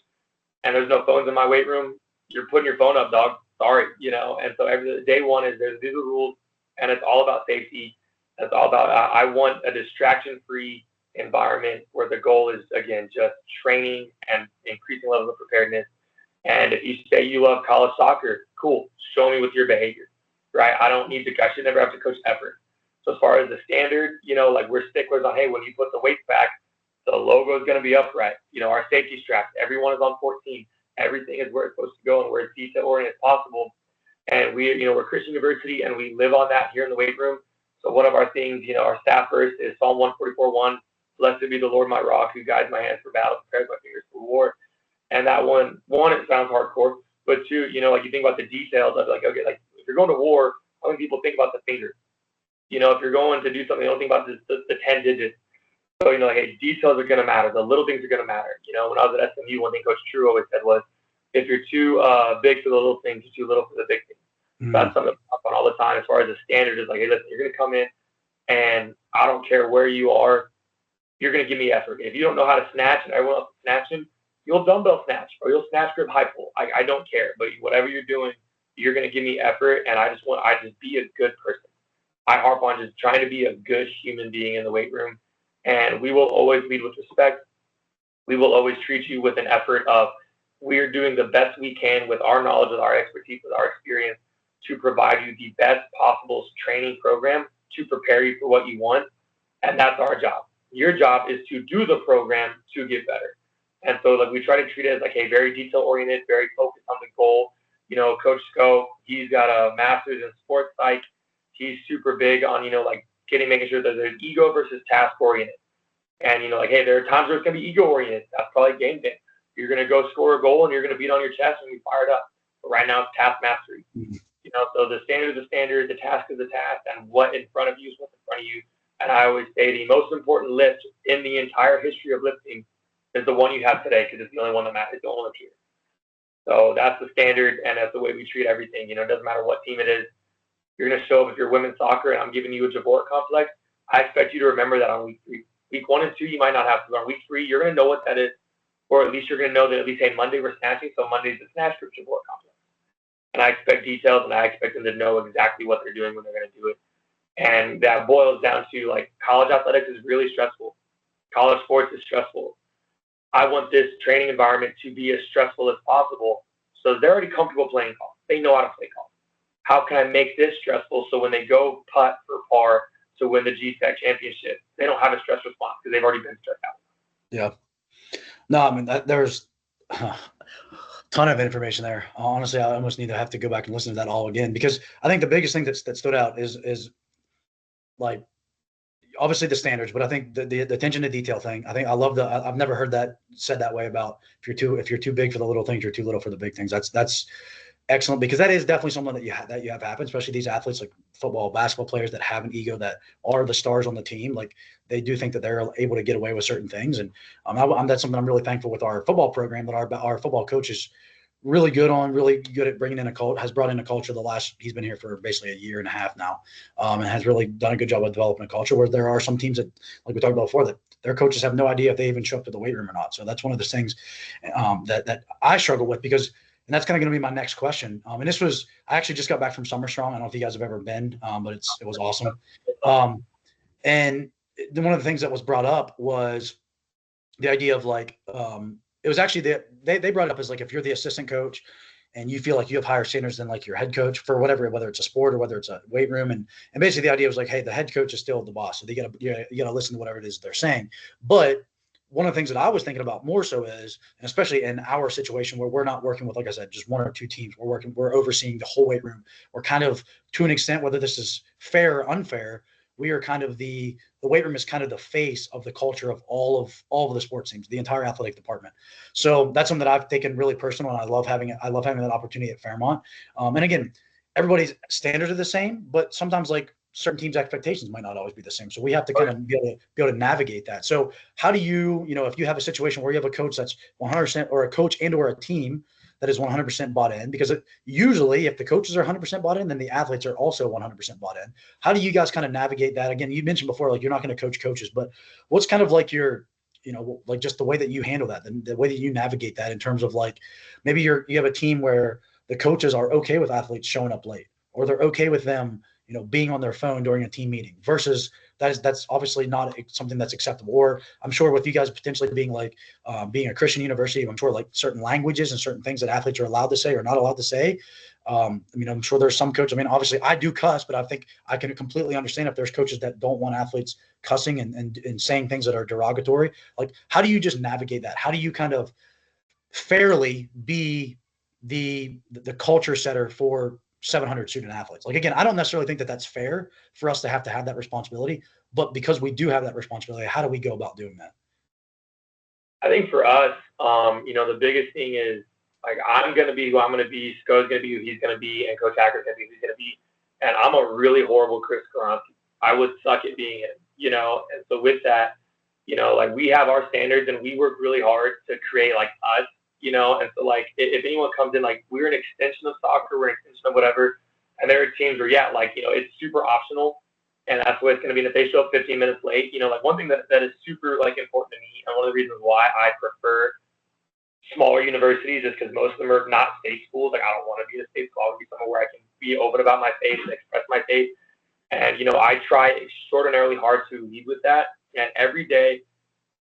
and there's no phones in my weight room, you're putting your phone up, dog. Sorry, And so day one is these are the rules, and it's all about safety. It's all about I want a distraction-free environment where the goal is, again, just training and increasing levels of preparedness. And if you say you love college soccer, cool, show me with your behavior, right? I should never have to coach effort. So as far as the standard, like we're sticklers on, hey, when you put the weights back, the logo is going to be upright. Our safety straps, everyone is on 14. Everything is where it's supposed to go and where it's detail oriented as possible. And we're Christian University and we live on that here in the weight room. So one of our things, our staff verse is Psalm 144:1. Blessed be the Lord my rock, who guides my hands for battle, prepares my fingers for war. And that one, it sounds hardcore, but two, like you think about the details of like, okay, like if you're going to war, how many people think about the finger? If you're going to do something, don't think about the 10 digits. So, like, hey, details are going to matter. The little things are going to matter. When I was at SMU, one thing Coach True always said was, if you're too big for the little things, you're too little for the big things. Mm-hmm. That's something I talk on all the time as far as the standard is like, hey, listen, you're going to come in and I don't care where you are, you're going to give me effort. If you don't know how to snatch and everyone else is snatching, you'll dumbbell snatch or you'll snatch grip high pull. I don't care, but whatever you're doing, you're going to give me effort. And I just be a good person. I harp on just trying to be a good human being in the weight room. And we will always lead with respect. We will always treat you with an effort of we're doing the best we can with our knowledge, with our expertise, with our experience to provide you the best possible training program to prepare you for what you want. And that's our job. Your job is to do the program to get better. And so like we try to treat it as like a very detail oriented, very focused on the goal. Coach Sco, he's got a master's in sports psych. He's super big on, like making sure that there's ego versus task oriented. And, like, hey, there are times where it's going to be ego oriented. That's probably game day. You're going to go score a goal and you're going to beat on your chest and you fire it up. But right now it's task mastery. Mm-hmm. So the standard is the standard, the task is the task, and what in front of you is what's in front of you. And I always say the most important lift in the entire history of lifting is the one you have today because it's the only one that matters. It's the only one here. So that's the standard, and that's the way we treat everything. It doesn't matter what team it is. You're going to show up if you're women's soccer and I'm giving you a Jabor complex. I expect you to remember that on week 3. Week 1 and 2, you might not have to. On week 3, you're going to know what that is, or at least you're going to know that at least, hey, Monday we're snatching, so Monday's the snatch group Jabor complex. And I expect details, and I expect them to know exactly what they're doing when they're going to do it. And that boils down to, like, college athletics is really stressful. College sports is stressful. I want this training environment to be as stressful as possible. So they're already comfortable playing golf. They know how to play golf. How can I make this stressful so when they go putt for par to win the GSAC championship, they don't have a stress response because they've already been stressed out. Yeah. No, I mean, there's a ton of information there. Honestly, I almost need to have to go back and listen to that all again because I think the biggest thing that stood out is like obviously the standards, but I think the attention to detail thing. I think I love I've never heard that said that way about if you're too big for the little things, you're too little for the big things. That's excellent because that is definitely something that you have happen, especially these athletes like football, basketball players that have an ego that are the stars on the team. Like they do think that they're able to get away with certain things. And that's something I'm really thankful with our football program that our football coach is really good at bringing in has brought in a culture he's been here for basically a year and a half now, and has really done a good job of developing a culture where there are some teams that, like we talked about before, that their coaches have no idea if they even show up to the weight room or not. So that's one of the things that I struggle with because, and that's kind of going to be my next question. And I actually just got back from Summer Strong. I don't know if you guys have ever been, but it was awesome. And one of the things that was brought up was the idea of like, it was actually they brought it up as like, if you're the assistant coach and you feel like you have higher standards than like your head coach for whether it's a sport or whether it's a weight room. And basically the idea was like, hey, the head coach is still the boss. So you gotta listen to whatever it is they're saying. But one of the things that I was thinking about more so is, and especially in our situation where we're not working with, like I said, just one or two teams, we're overseeing the whole weight room. We're kind of, to an extent, whether this is fair or unfair, we are kind of the weight room is kind of the face of the culture of all of the sports teams, the entire athletic department. So that's something that I've taken really personal, and I love having that opportunity at Fairmont. And again, everybody's standards are the same, but sometimes like certain teams' expectations might not always be the same. So we have to kind of be able to navigate that. So how do you, if you have a situation where you have a coach that's 100%, or a coach and or a team that is 100% bought in, because usually if the coaches are 100% bought in, then the athletes are also 100% bought in. How do you guys kind of navigate that? Again, you mentioned before, like you're not going to coach coaches, but what's kind of like your, like just the way that you handle that, the way that you navigate that in terms of like, maybe you have a team where the coaches are okay with athletes showing up late, or they're okay with them, being on their phone during a team meeting, versus that's obviously not something that's acceptable. Or I'm sure with you guys potentially being like being a Christian university, I'm sure like certain languages and certain things that athletes are allowed to say or not allowed to say. I mean, I'm sure there's some coaches. I mean, obviously I do cuss, but I think I can completely understand if there's coaches that don't want athletes cussing and saying things that are derogatory. Like, how do you just navigate that? How do you kind of fairly be the culture setter for 700 student athletes? Like, again, I don't necessarily think that that's fair for us to have that responsibility, but because we do have that responsibility, how do we go about doing that? I think for us, the biggest thing is like I'm going to be who I'm going to be. Sco's going to be who he's going to be, and Coach Hacker's going to be who he's going to be. And I'm a really horrible Chris Karonsky. I would suck at being him, And so with that, like we have our standards, and we work really hard to create like us, And so like if anyone comes in, like we're an extension of soccer, we're an extension of whatever. And there are teams where it's super optional. And that's what it's going to be. And if they show up 15 minutes late, like one thing that is super like important to me, and one of the reasons why I prefer smaller universities is because most of them are not state schools. Like I don't want to be in a state school. I want to be somewhere where I can be open about my faith and express my faith. And I try extraordinarily hard to lead with that. And every day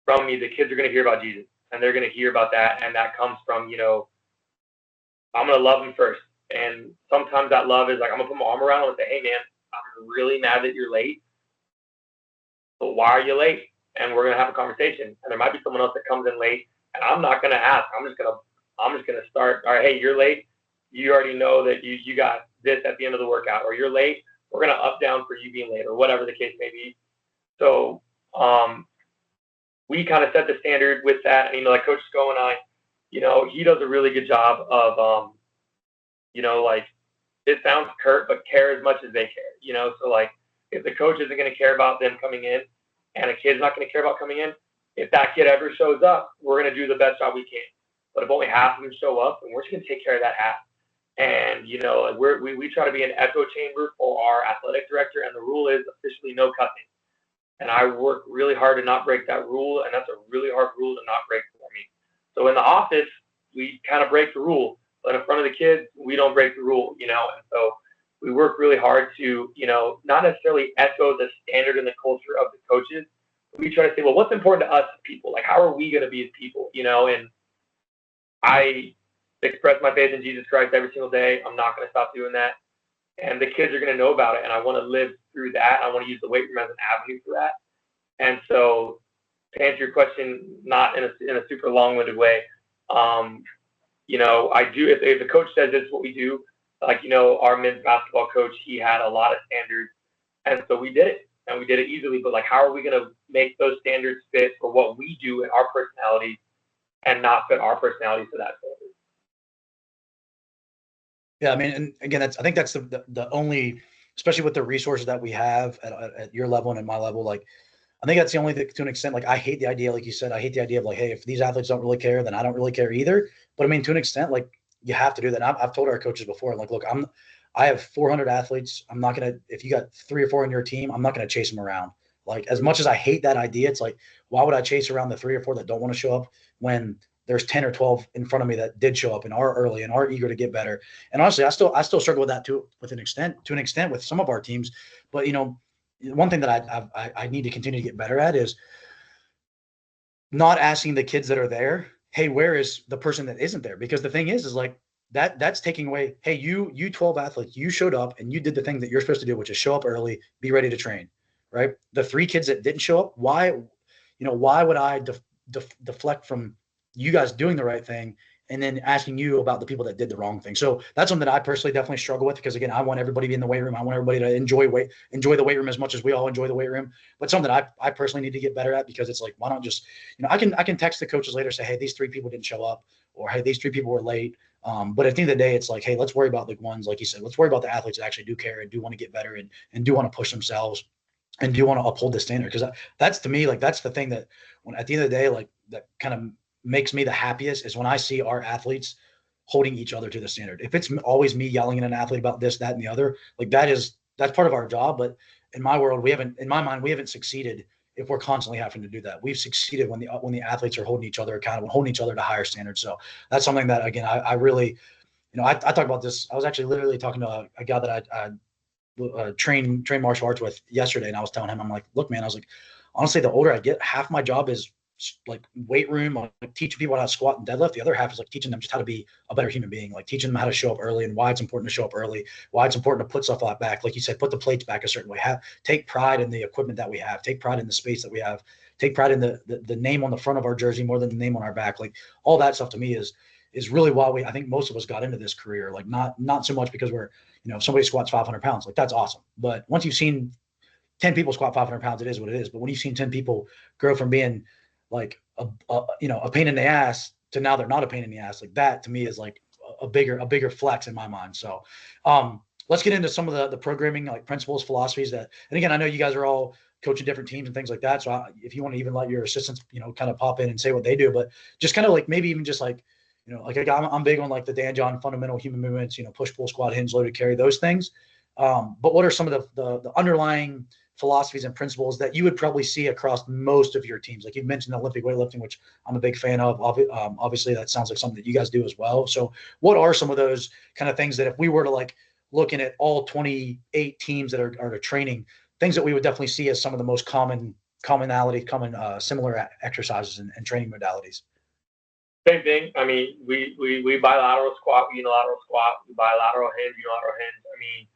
from me, the kids are going to hear about Jesus, and they're going to hear about that. And that comes from I'm going to love them first. And sometimes that love is like I'm going to put my arm around them and say, hey man, I'm really mad that you're late, but why are you late? And we're gonna have a conversation. And there might be someone else that comes in late, and I'm not gonna ask. I'm just gonna start. All right, hey, you're late. You already know that you got this at the end of the workout, or you're late. We're gonna up down for you being late, or whatever the case may be. So we kind of set the standard with that. And like Coach Sco and I, he does a really good job of like. It sounds curt, but care as much as they care, So like, if the coach isn't going to care about them coming in, and a kid's not going to care about coming in, if that kid ever shows up, we're going to do the best job we can. But if only half of them show up, then we're just going to take care of that half. And we try to be an echo chamber for our athletic director, and the rule is officially no cussing. And I work really hard to not break that rule, and that's a really hard rule to not break for me. So in the office, we kind of break the rule. But in front of the kids, we don't break the rule, And so we work really hard to, not necessarily echo the standard and the culture of the coaches. We try to say, well, what's important to us as people? Like, how are we going to be as people, And I express my faith in Jesus Christ every single day. I'm not going to stop doing that. And the kids are going to know about it. And I want to live through that. I want to use the weight room as an avenue for that. And so to answer your question, not in a super long-winded way, I do, if the coach says this is what we do, like, our men's basketball coach, he had a lot of standards. And so we did it, and we did it easily. But like, how are we going to make those standards fit for what we do in our personalities and not fit our personalities to that standard? Yeah. I mean, and again, I think that's the only, especially with the resources that we have at your level and at my level, like, I think that's the only thing to an extent. Like, I hate the idea, like you said, I hate the idea of like, hey, if these athletes don't really care, then I don't really care either. But I mean, to an extent, like, you have to do that. I've told our coaches before, like, look, I have 400 athletes. I'm not going to, if you got 3 or 4 on your team, I'm not going to chase them around. Like, as much as I hate that idea, it's like, why would I chase around the 3 or 4 that don't want to show up when there's 10 or 12 in front of me that did show up and are early and are eager to get better? And honestly, I still struggle with that too, to an extent with some of our teams. But, one thing that I need to continue to get better at is not asking the kids that are there, hey, where is the person that isn't there? Because the thing is like that's taking away, hey, you 12 athletes, you showed up and you did the thing that you're supposed to do, which is show up early, be ready to train, right? The 3 kids that didn't show up, why would I deflect from you guys doing the right thing and then asking you about the people that did the wrong thing? So that's something that I personally definitely struggle with, because again, I want everybody to be in the weight room. I want everybody to enjoy the weight room as much as we all enjoy the weight room. But something I personally need to get better at, because it's like, why not just, I can text the coaches later, say, hey, these 3 people didn't show up, or hey, these 3 people were late. But at the end of the day, it's like, hey, let's worry about the ones, like you said, let's worry about the athletes that actually do care and do want to get better and do want to push themselves and do want to uphold the standard. Because that's, to me, like, that's the thing that when at the end of the day, like, that kind of makes me the happiest is when I see our athletes holding each other to the standard. If it's always me yelling at an athlete about this, that, and the other, like, that's part of our job. But in my world, in my mind, we haven't succeeded if we're constantly having to do that. We've succeeded when the athletes are holding each other accountable, holding each other to higher standards. So that's something that, again, I really, I talk about this. I was actually literally talking to a guy that I train martial arts with yesterday, and I was telling him, I'm like, look, man, I was like, honestly, the older I get, half my job is like weight room, like teaching people how to squat and deadlift. The other half is like teaching them just how to be a better human being, like teaching them how to show up early and why it's important to show up early, why it's important to put stuff like back. Like you said, put the plates back a certain way, take pride in the equipment that we have, take pride in the space that we have, take pride in the name on the front of our jersey more than the name on our back. Like all that stuff to me is really why I think most of us got into this career. Like not so much because we're, if somebody squats 500 pounds, like that's awesome. But once you've seen 10 people squat 500 pounds, it is what it is. But when you've seen 10 people grow from being like a pain in the ass to now they're not a pain in the ass, like that to me is like a bigger flex in my mind. So let's get into some of the programming, like principles, philosophies that, and again, I know you guys are all coaching different teams and things like that. So if you want to even let your assistants, kind of pop in and say what they do, but just kind of like maybe even just like, like I'm big on like the Dan John fundamental human movements, push, pull, squat, hinge, loaded carry, those things. But what are some of the underlying philosophies and principles that you would probably see across most of your teams? Like you mentioned Olympic weightlifting, which I'm a big fan of. Obviously, that sounds like something that you guys do as well. So what are some of those kind of things that if we were to like looking at all 28 teams that are training, things that we would definitely see as some of the most common similar exercises and training modalities? Same thing. I mean, we bilateral squat, unilateral squat, we bilateral hinge, unilateral hinge. I mean,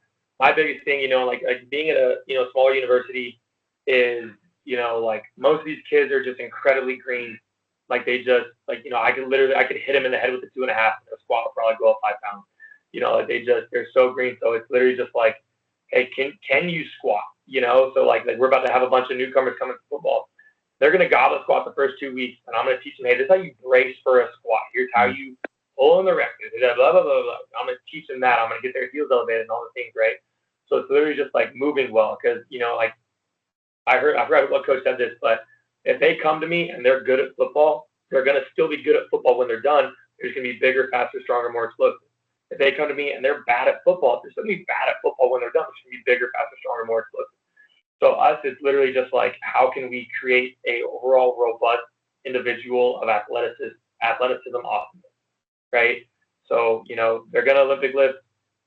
my biggest thing, like being at a smaller university is, like most of these kids are just incredibly green. Like they just I could hit them in the head with a 2.5 and their squat will probably go up 5 pounds. Like they're so green. So it's literally just like, hey, can you squat? So like we're about to have a bunch of newcomers coming to football. They're going to goblet squat the first 2 weeks, and I'm going to teach them, hey, this is how you brace for a squat. Here's how you pull in the rectus. Blah, blah, blah, blah. I'm going to teach them that. I'm going to get their heels elevated and all the things, right? So it's literally just like moving well because, like I forgot what coach said this, but if they come to me and they're good at football, they're going to still be good at football when they're done. They're just going to be bigger, faster, stronger, more explosive. If they come to me and they're bad at football, they're still going to be bad at football when they're done. They're going to be bigger, faster, stronger, more explosive. So us, it's literally just like, how can we create a overall robust individual of athleticism awesome, right? So, they're going to Olympic lift,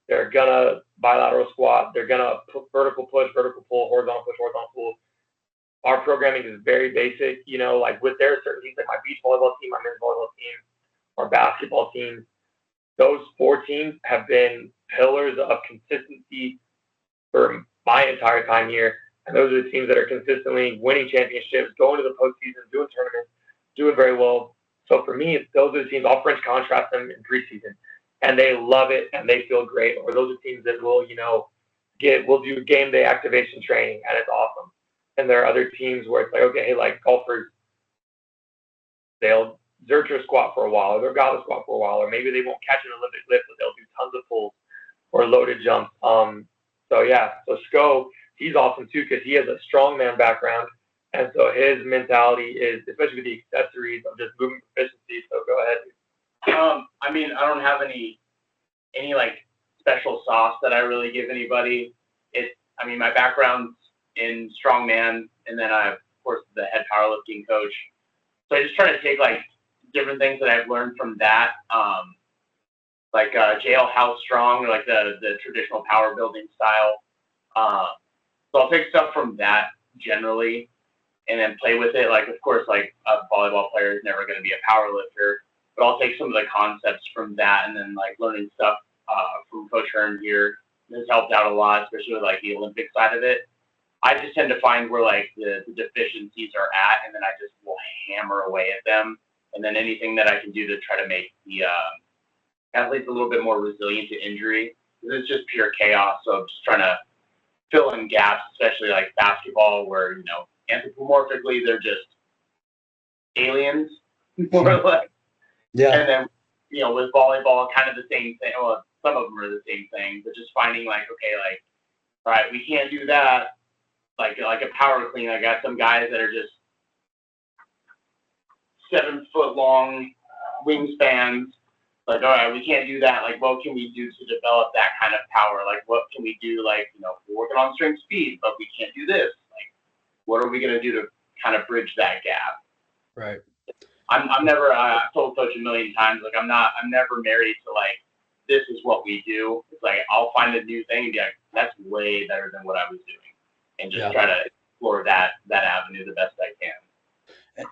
they're going to bilateral squat, they're going to vertical push, vertical pull, horizontal push, horizontal pull. Our programming is very basic, like with their certain teams, like my beach volleyball team, my men's volleyball team, our basketball team, those 4 teams have been pillars of consistency for my entire time here. And those are the teams that are consistently winning championships, going to the postseason, doing tournaments, doing very well. So for me, those are the teams. I'll French contrast them in preseason, and they love it and they feel great. Or those are teams that will, we'll do game day activation training and it's awesome. And there are other teams where it's like, okay, hey, like golfers, they'll Zercher squat for a while, or they'll goblet squat for a while, or maybe they won't catch an Olympic lift, but they'll do tons of pulls or loaded jumps. So Sco, he's awesome too because he has a strongman background, and so his mentality is, especially with the accessories, of just movement proficiency. So go ahead. I mean, I don't have any like special sauce that I really give anybody. My background's in strongman, and then I'm of course the head powerlifting coach. So I just try to take like different things that I've learned from that, like jailhouse strong, or like the traditional power building style. So I'll take stuff from that generally and then play with it. Like, of course, like a volleyball player is never going to be a power lifter, but I'll take some of the concepts from that and then like learning stuff from Coach Hearn here. This helped out a lot, especially with like the Olympic side of it. I just tend to find where like the deficiencies are at, and then I just will hammer away at them. And then anything that I can do to try to make the athletes a little bit more resilient to injury. It's just pure chaos. So I'm just trying to fill in gaps, especially like basketball, where, anthropomorphically, they're just aliens, more or less. Yeah. And then, with volleyball, kind of the same thing. Well, some of them are the same thing, but just finding like, okay, like, all right, we can't do that. Like a power clean, I got some guys that are just 7 foot long wingspans. Like, all right, we can't do that. Like, what can we do to develop that kind of power? Like, what can we do? Like, we're working on strength speed, but we can't do this. Like, what are we going to do to kind of bridge that gap? Right. I'm never, I've told Coach a million times, like, I'm never married to like this is what we do. It's like I'll find a new thing and be like, that's way better than what I was doing, and just try to explore that avenue the best I can.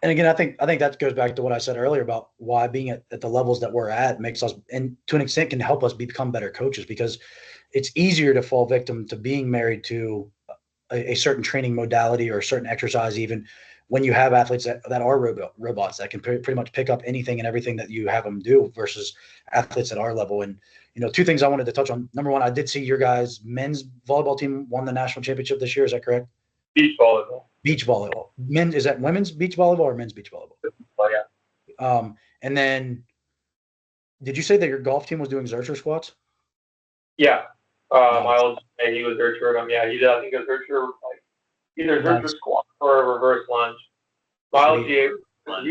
And again, I think that goes back to what I said earlier about why being at the levels that we're at makes us, and to an extent can help us become better coaches, because it's easier to fall victim to being married to a certain training modality or a certain exercise, even when you have athletes that are robots that can pretty much pick up anything and everything that you have them do, versus athletes at our level. And, two things I wanted to touch on. Number one, I did see your guys' men's volleyball team won the national championship this year. Is that correct? Beach volleyball. Beach volleyball. Men, is that women's beach volleyball or men's beach volleyball? Oh, yeah. And then did you say that your golf team was doing Zercher squats? Yeah. Miles, he was Zercher. Yeah, he did. I think it was Zercher, like either Zercher squat or a reverse lunge. Miles, he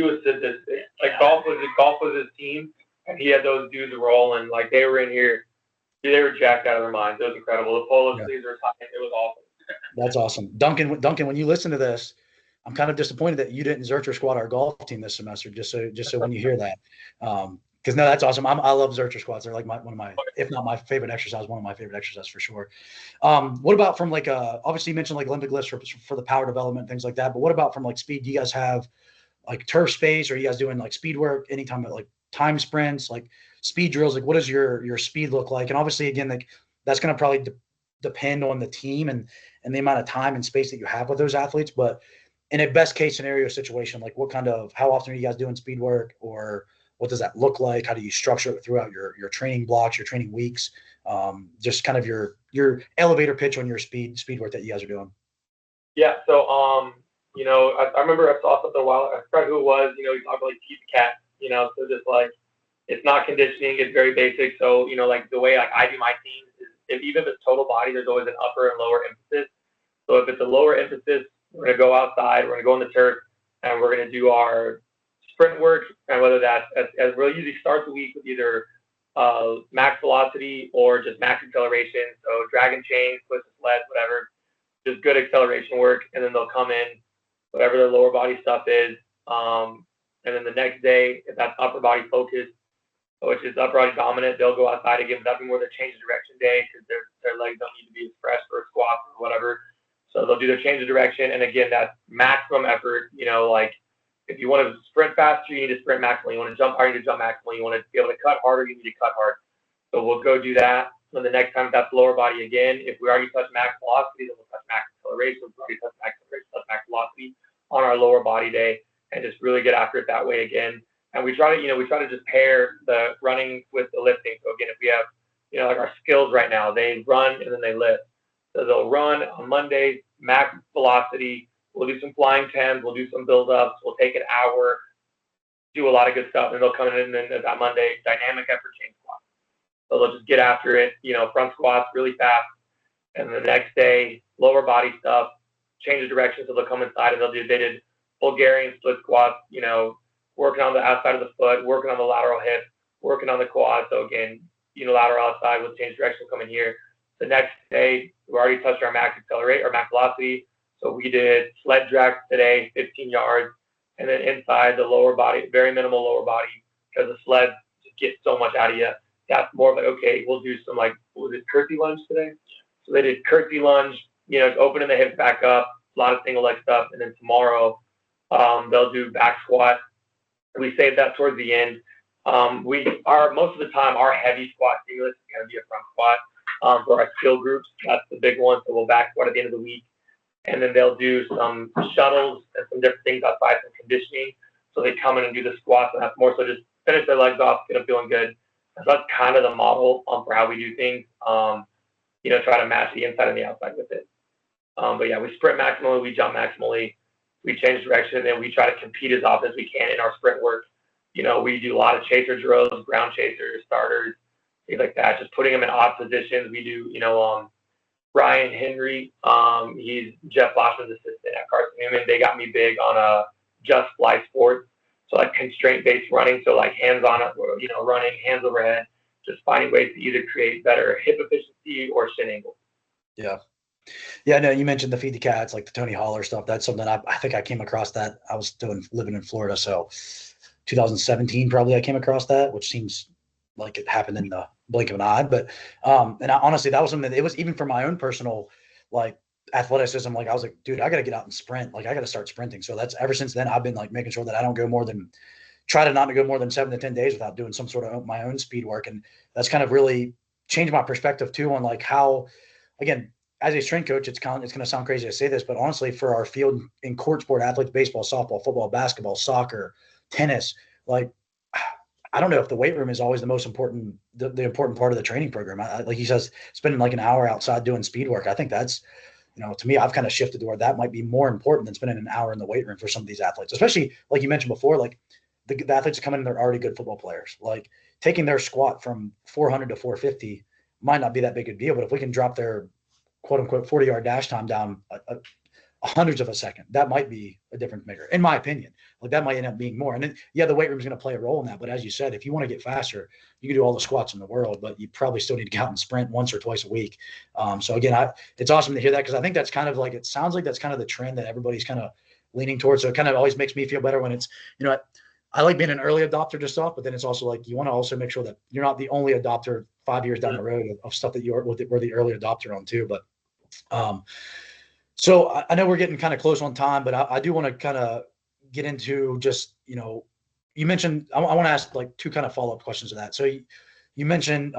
was sadistic. Like golf was his team, and he had those dudes rolling. Like they were in here, they were jacked out of their minds. It was incredible. The polo sleeves were tight. It was awesome. That's awesome. Duncan, when you listen to this, I'm kind of disappointed that you didn't Zercher squat our golf team this semester, just so when you hear that. Because no, that's awesome. I love Zercher squats. They're like one of my, if not my favorite exercise, one of my favorite exercises for sure. What about from like, obviously you mentioned like Olympic lifts for the power development, things like that, but what about from like speed? Do you guys have like turf space, or are you guys doing like speed work anytime, like time sprints, like speed drills? Like what does your speed look like? And obviously again, like that's going to probably depend on the team and the amount of time and space that you have with those athletes. But in a best case scenario situation, like how often are you guys doing speed work, or what does that look like? How do you structure it throughout your training blocks, your training weeks? Just kind of your elevator pitch on your speed work that you guys are doing. Yeah. So, I remember I saw something a while. I forgot who it was. He talked about like teach the cat. So just like it's not conditioning. It's very basic. So like the way like I do my teams is even if it's total body, there's always an upper and lower emphasis. So if it's a lower emphasis, we're gonna go outside. We're gonna go on the turf, and we're gonna do our sprint work, and whether that's as we'll usually start the week with either max velocity or just max acceleration. So drag and chain, twist and sled, whatever, just good acceleration work, and then they'll come in whatever their lower body stuff is. And then the next day, if that's upper body focused, which is upper body dominant, they'll go outside again. But that'll be more their change of direction day, because their legs don't need to be as fresh for a squat or whatever. So they'll do their change of direction, and again, that's maximum effort. Like if you want to sprint faster, you need to sprint maximally. You want to jump hard, you need to jump maximally. You want to be able to cut harder, you need to cut hard. So we'll go do that. And the next time that's lower body again. If we already touched max velocity, then we'll touch max acceleration. If we already touched max acceleration, touch max velocity on our lower body day, and just really get after it that way again. And we try to just pair the running with the lifting. So again, if we have, like our skills right now, they run and then they lift. So they'll run on Mondays, max velocity. We'll do some flying tens. We'll do some build-ups. We'll take an hour, do a lot of good stuff, and they'll come in and then that Monday, dynamic effort chain squat. So they'll just get after it, front squats really fast. And the next day, lower body stuff, change of direction. So they'll come inside and they did Bulgarian split squats, working on the outside of the foot, working on the lateral hip, working on the quad. So again, unilateral outside with change direction coming here. The next day, we already touched our max accelerate or max velocity. So we did sled drags today, 15 yards, and then inside the lower body, very minimal lower body, because the sled just gets so much out of you. That's more of like, okay, we'll do some like, what was it, curtsy lunge today? So they did curtsy lunge, opening the hips back up, a lot of single leg stuff. And then tomorrow, they'll do back squat. We save that towards the end. Most of the time, our heavy squat stimulus is going to be a front squat for our skill groups. That's the big one. So we'll back squat at the end of the week. And then they'll do some shuttles and some different things outside, some conditioning. So they come in and do the squats, and that's more so just finish their legs off, get them feeling good. So that's kind of the model for how we do things. Try to match the inside and the outside with it. But yeah, we sprint maximally, we jump maximally, we change direction, and we try to compete as often as we can in our sprint work. We do a lot of chaser drills, ground chasers, starters, things like that, just putting them in odd positions. We do, Ryan Henry, he's Jeff Boschman's assistant at Carson Newman. They got me big on Just Fly Sports. So like constraint-based running, so like hands-on, running, hands overhead, just finding ways to either create better hip efficiency or shin angle. Yeah. Yeah, no, you mentioned the Feed the Cats, like the Tony Holler stuff. That's something I think I came across that. I was living in Florida, so 2017 probably I came across that, which seems like it happened in the blink of an eye. But honestly, that was something that it was even for my own personal like athleticism. Like I was like, dude, I got to get out and sprint. Like I got to start sprinting. So that's ever since then I've been like making sure that I don't go more than try to not to go more than 7 to 10 days without doing some sort of my own speed work. And that's kind of really changed my perspective too on like how, again, as a strength coach, it's going to sound crazy to say this, but honestly, for our field in court sport athletes, baseball, softball, football, basketball, soccer, tennis, like I don't know if the weight room is always the most important, the important part of the training program. Like he says, spending like an hour outside doing speed work. I think that's, to me, I've kind of shifted to where that might be more important than spending an hour in the weight room for some of these athletes, especially like you mentioned before, like the athletes come in, they're already good football players. Like taking their squat from 400 to 450 might not be that big a deal, but if we can drop their quote unquote 40-yard dash time down a hundreds of a second, that might be a difference maker, in my opinion. Like that might end up being more. And then, yeah, the weight room is going to play a role in that. But as you said, if you want to get faster, you can do all the squats in the world, but you probably still need to go out and sprint once or twice a week. So again, it's awesome to hear that because I think that's kind of like, it sounds like that's kind of the trend that everybody's kind of leaning towards. So it kind of always makes me feel better when it's, I like being an early adopter to stuff, but then it's also like you want to also make sure that you're not the only adopter 5 years down the road of stuff that we're the early adopter on too. But so I know we're getting kind of close on time, but I do want to kind of get into just, you mentioned, I want to ask like two kind of follow-up questions to that. So you mentioned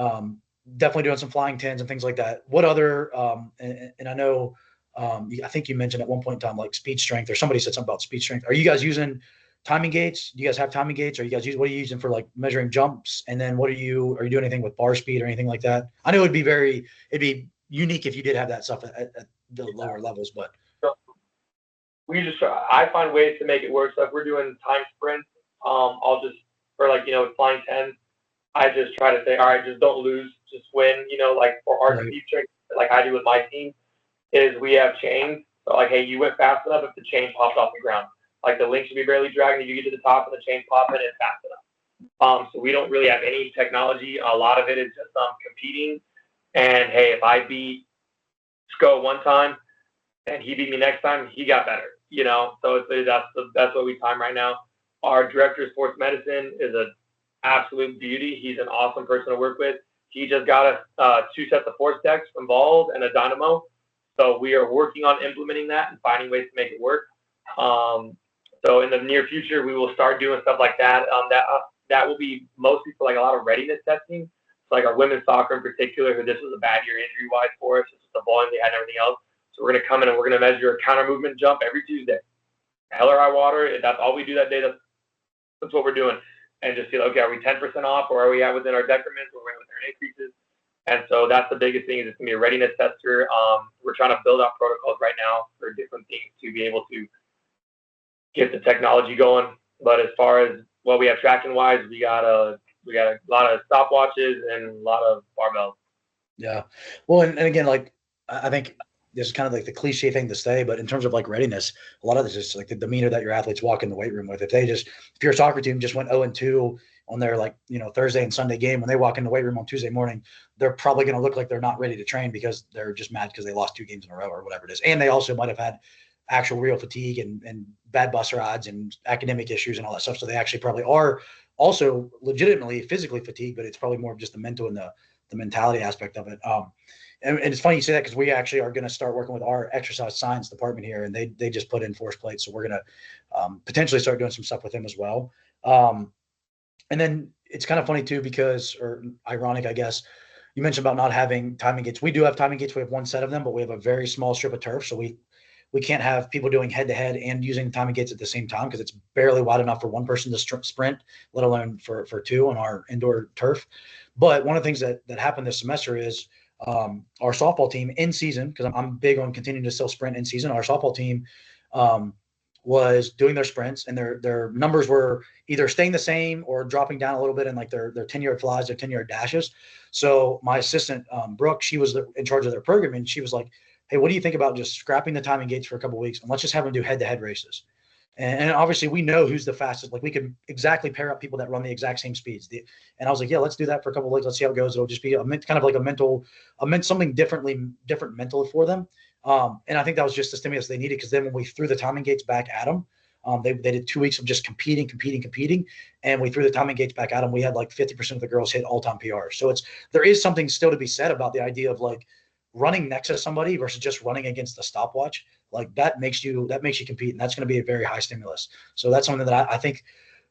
definitely doing some flying tens and things like that. What other, and I know, I think you mentioned at one point in time, like speed strength, or somebody said something about speed strength. Are you guys using timing gates? Do you guys have timing gates? Or what are you using for like measuring jumps? And then are you doing anything with bar speed or anything like that? I know it'd be unique if you did have that stuff at the lower levels, but I find ways to make it work. So if we're doing time sprints, I'll just, for like, flying 10, I just try to say, all right, just don't lose, just win, like for our right. speed trick, like I do with my team, is we have chains. So like, hey, you went fast enough if the chain popped off the ground. Like the link should be barely dragging. If you get to the top and the chain popping, it's fast enough. So we don't really have any technology. A lot of it is just competing. And hey, if I beat Sco one time and he beat me next time, he got better. So that's what we time right now. Our director of sports medicine is an absolute beauty. He's an awesome person to work with. He just got us 2 sets of force decks from Balls and a dynamo. So we are working on implementing that and finding ways to make it work. So in the near future, we will start doing stuff like that. That will be mostly for like a lot of readiness testing. So like our women's soccer in particular, this was a bad year injury-wise for us. This is the volume they had and everything else. So we're going to come in and we're going to measure a counter movement jump every Tuesday. Hell or high water, that's all we do that day. That's what we're doing. And just see, okay, are we 10% off, or are we at within our decrements, or are we at within our increases? And so that's the biggest thing, is it's going to be a readiness tester. We're trying to build out protocols right now for different things to be able to get the technology going. But as far as what we have tracking wise, we got a lot of stopwatches and a lot of barbells. Yeah. Well, and again, like I think this is kind of like the cliche thing to say, but in terms of like readiness, a lot of this is like the demeanor that your athletes walk in the weight room with. If your soccer team just went 0-2 on their Thursday and Sunday game, when they walk in the weight room on Tuesday morning, they're probably going to look like they're not ready to train because they're just mad because they lost 2 games in a row or whatever it is. And they also might have had actual real fatigue and bad bus rides and academic issues and all that stuff. So they actually probably are also legitimately physically fatigued, but it's probably more of just the mental and the mentality aspect of it. And it's funny you say that because we actually are going to start working with our exercise science department here, and they just put in force plates. So we're going to potentially start doing some stuff with them as well. And then it's kind of funny too, or ironic, I guess, you mentioned about not having timing gates. We do have timing gates. We have 1 set of them, but we have a very small strip of turf. So we can't have people doing head-to-head and using timing gates at the same time because it's barely wide enough for one person to sprint, let alone for 2 on our indoor turf. But one of the things that happened this semester is our softball team in season, because I'm big on continuing to still sprint in season. Our softball team was doing their sprints, and their numbers were either staying the same or dropping down a little bit in like their 10-yard flies, their 10-yard dashes. So my assistant, Brooke, she was in charge of their program, and she was like, hey, what do you think about just scrapping the timing gates for a couple of weeks and let's just have them do head-to-head races? And obviously we know who's the fastest. Like we can exactly pair up people that run the exact same speeds. And I was like, yeah, let's do that for a couple of weeks. Let's see how it goes. It'll just be kind of like something different mental for them. And I think that was just the stimulus they needed, because then when we threw the timing gates back at them, They did 2 weeks of just competing. And we threw the timing gates back at them. We had like 50% of the girls hit all-time PRs. So there is something still to be said about the idea of like running next to somebody versus just running against the stopwatch. Like that makes you compete. And that's going to be a very high stimulus. So that's something that I think,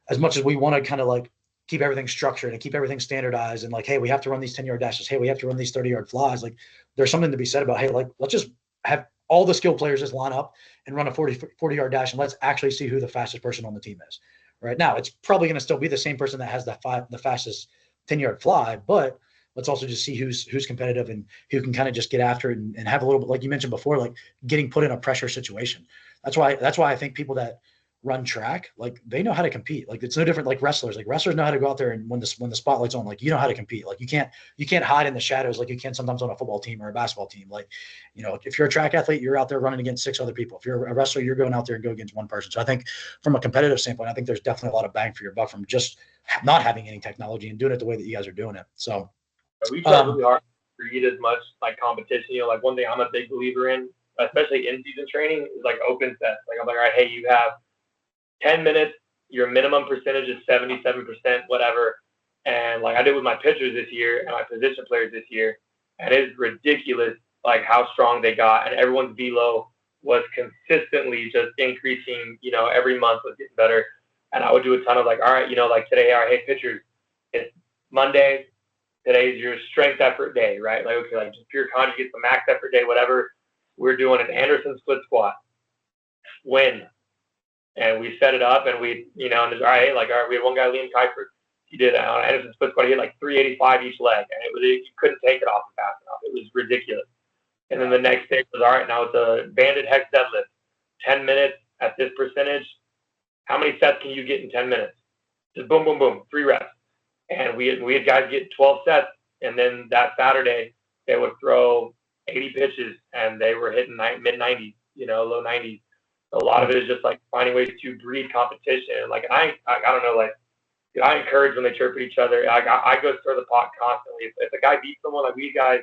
as much as we want to kind of like keep everything structured and keep everything standardized and like, hey, we have to run these 10-yard dashes. Hey, we have to run these 30-yard flies. Like there's something to be said about, hey, like, let's just have all the skilled players just line up and run a 40-yard dash. And let's actually see who the fastest person on the team is. Right now, it's probably going to still be the same person that has the fastest 10-yard fly, but let's also just see who's competitive and who can kind of just get after it and have a little bit, like you mentioned before, like getting put in a pressure situation. That's why I think people that run track, like they know how to compete. Like it's no different like wrestlers. Like wrestlers know how to go out there and when the spotlight's on, like you know how to compete. Like you can't hide in the shadows like you can sometimes on a football team or a basketball team. Like, if you're a track athlete, you're out there running against 6 other people. If you're a wrestler, you're going out there and go against one person. So I think from a competitive standpoint, I think there's definitely a lot of bang for your buck from just not having any technology and doing it the way that you guys are doing it. So we try really hard to read as much like competition. Like one thing I'm a big believer in, especially in season training, is like open sets. Like I'm like, all right, hey, you have 10 minutes, your minimum percentage is 77%, whatever. And like I did with my pitchers this year and my position players this year, and it's ridiculous like how strong they got, and everyone's velo was consistently just increasing, every month was getting better. And I would do a ton of like, all right, like today, all right, hey pitchers, it's Monday, today's your strength effort day, right? Like, okay, like just pure conjugates, the max effort day, whatever. We're doing an Anderson split squat. When? And we set it up and we, and it's all right, we had one guy, Liam Kuiper. He did on Anderson split squat. He had like 385 each leg, and you couldn't take it off fast enough. It was ridiculous. And then the next day was, all right, now it's a banded hex deadlift, 10 minutes at this percentage. How many sets can you get in 10 minutes? Just boom, boom, boom, 3 reps. And we had guys get 12 sets, and then that Saturday they would throw 80 pitches, and they were hitting mid 90s, low 90s. A lot of it is just like finding ways to breed competition. Like I don't know, like I encourage when they chirp at each other. I go stir the pot constantly. If a guy beats someone, like we guys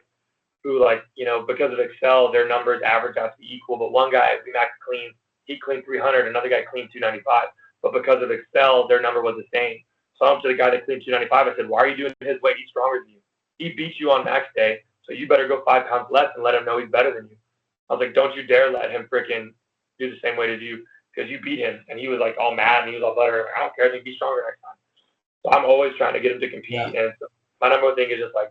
who because of Excel, their numbers average out to be equal. But one guy, we max clean, he cleaned 300, another guy cleaned 295. But because of Excel, their number was the same. So I'm to the guy that cleaned 295. I said, why are you doing his weight? He's stronger than you. He beat you on max day, so you better go 5 pounds less and let him know he's better than you. I was like, don't you dare let him freaking do the same weight as you, because you beat him. And he was like all mad and he was all butter. I don't care. I think he's stronger next time. So I'm always trying to get him to compete. Yeah. And so my number one thing is just like,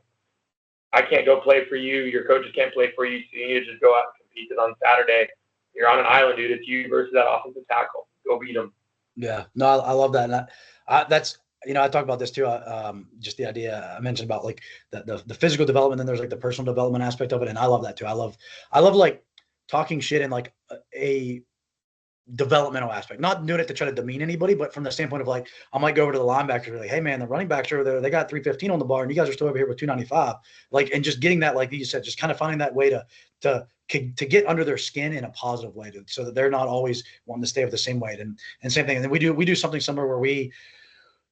I can't go play for you. Your coaches can't play for you. So you need to just go out and compete. Because on Saturday, you're on an island, dude. It's you versus that offensive tackle. Go beat them. Yeah. No, I love that. And that's, I talk about this too. Just the idea I mentioned about like the physical development, then there's like the personal development aspect of it. And I love that too. I love like talking shit in like a developmental aspect, not doing it to try to demean anybody, but from the standpoint of like, I might go over to the linebackers and be like, hey man, the running backs over there, they got 315 on the bar and you guys are still over here with 295. Like, and just getting that, like you said, just kind of finding that way to get under their skin in a positive way so that they're not always wanting to stay with the same weight. And same thing. And then we do something similar where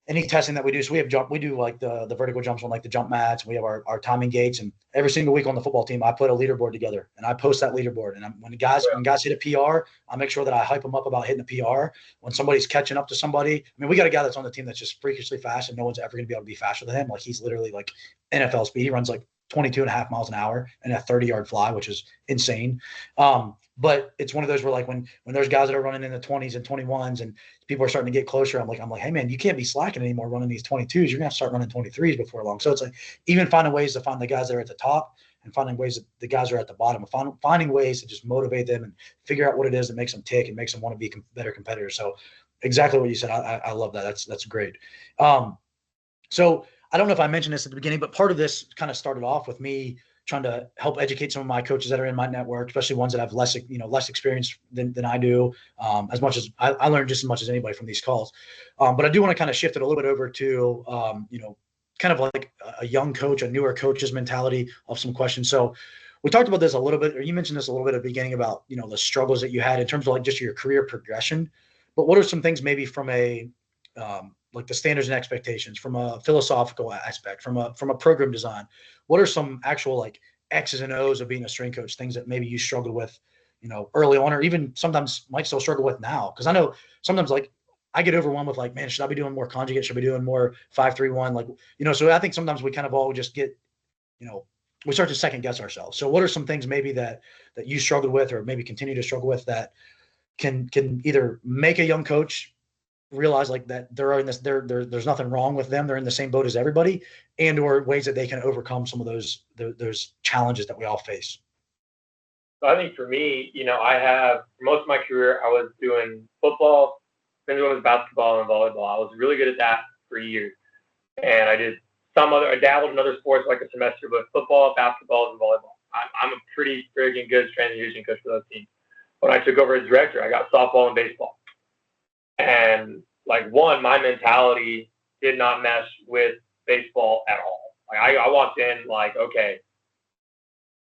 any testing that we do, so we do like the vertical jumps on like the jump mats. We have our timing gates, and every single week on the football team, I put a leaderboard together and I post that leaderboard. And when guys hit a PR, I make sure that I hype them up about hitting a PR. When somebody's catching up to somebody, I mean, we got a guy that's on the team that's just freakishly fast, and no one's ever going to be able to be faster than him. Like he's literally like NFL speed. He runs like 22.5 miles an hour and a 30-yard fly, which is insane. But it's one of those where like when there's guys that are running in the 20s and 21s and people are starting to get closer, I'm like, hey man, you can't be slacking anymore running these 22s. You're gonna have to start running 23s before long. So it's like even finding ways to find the guys that are at the top and finding ways that the guys are at the bottom, finding ways to just motivate them and figure out what it is that makes them tick and makes them want to be better competitors. So exactly what you said. I love that. That's great. So I don't know if I mentioned this at the beginning, but part of this kind of started off with me trying to help educate some of my coaches that are in my network, especially ones that have less experience than I do. As much as I learned just as much as anybody from these calls. But I do want to kind of shift it a little bit over to, kind of like a young coach, a newer coach's mentality of some questions. So we talked about this a little bit, or you mentioned this a little bit at the beginning about, the struggles that you had in terms of like just your career progression. But what are some things maybe from a, like the standards and expectations, from a philosophical aspect, from a program design? What are some actual like X's and O's of being a strength coach, things that maybe you struggled with, early on, or even sometimes might still struggle with now. Cause I know sometimes like I get overwhelmed with like, man, should I be doing more conjugate? Should I be doing more 5-3-1? Like, so I think sometimes we kind of all just get, we start to second guess ourselves. So what are some things maybe that you struggled with, or maybe continue to struggle with, that can either make a young coach realize like that they're in this, there's nothing wrong with them, they're in the same boat as everybody, and or ways that they can overcome some of those challenges that we all face? So I think for me, I have, for most of my career, I was doing football, men's and women's basketball, and volleyball. I was really good at that for years. And I dabbled in other sports like a semester, but football, basketball, and volleyball. I'm a pretty friggin' good strength and conditioning coach for those teams. When I took over as director, I got softball and baseball. And like my mentality did not mesh with baseball at all. Like I walked in like, okay,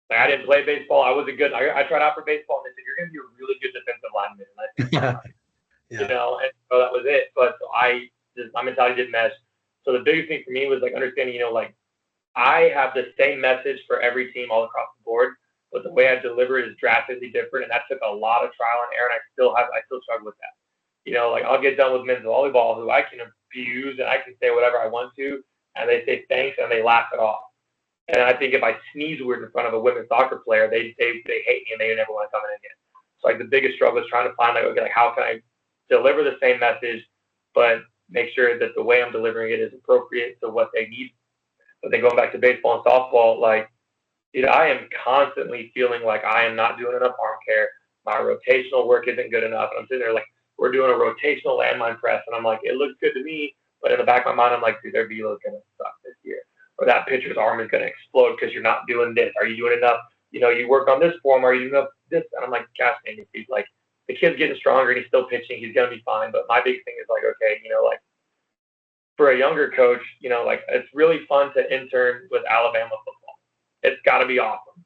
like I didn't play baseball. I tried out for baseball, and they said, you're going to be a really good defensive lineman. And I said, Yeah. and so that was it. But my mentality didn't mesh. So the biggest thing for me was like understanding, like I have the same message for every team all across the board, but the way I deliver it is drastically different. And that took a lot of trial and error. And I still struggle with that. Like I'll get done with men's volleyball, who I can abuse and I can say whatever I want to, and they say thanks and they laugh it off. And I think if I sneeze weird in front of a women's soccer player, they hate me and they never want to come in again. So like the biggest struggle is trying to find like, okay, like how can I deliver the same message, but make sure that the way I'm delivering it is appropriate to what they need. But then going back to baseball and softball, like, I am constantly feeling like I am not doing enough arm care. My rotational work isn't good enough. And I'm sitting there like, we're doing a rotational landmine press. And I'm like, it looks good to me. But in the back of my mind, I'm like, dude, their velo is going to suck this year. Or that pitcher's arm is going to explode because you're not doing this. Are you doing enough? You work on this form. Are you doing enough this? And I'm like, gosh, dang it, dude. Like, the kid's getting stronger and he's still pitching. He's going to be fine. But my big thing is like, okay, like, for a younger coach, like it's really fun to intern with Alabama football. It's got to be awesome.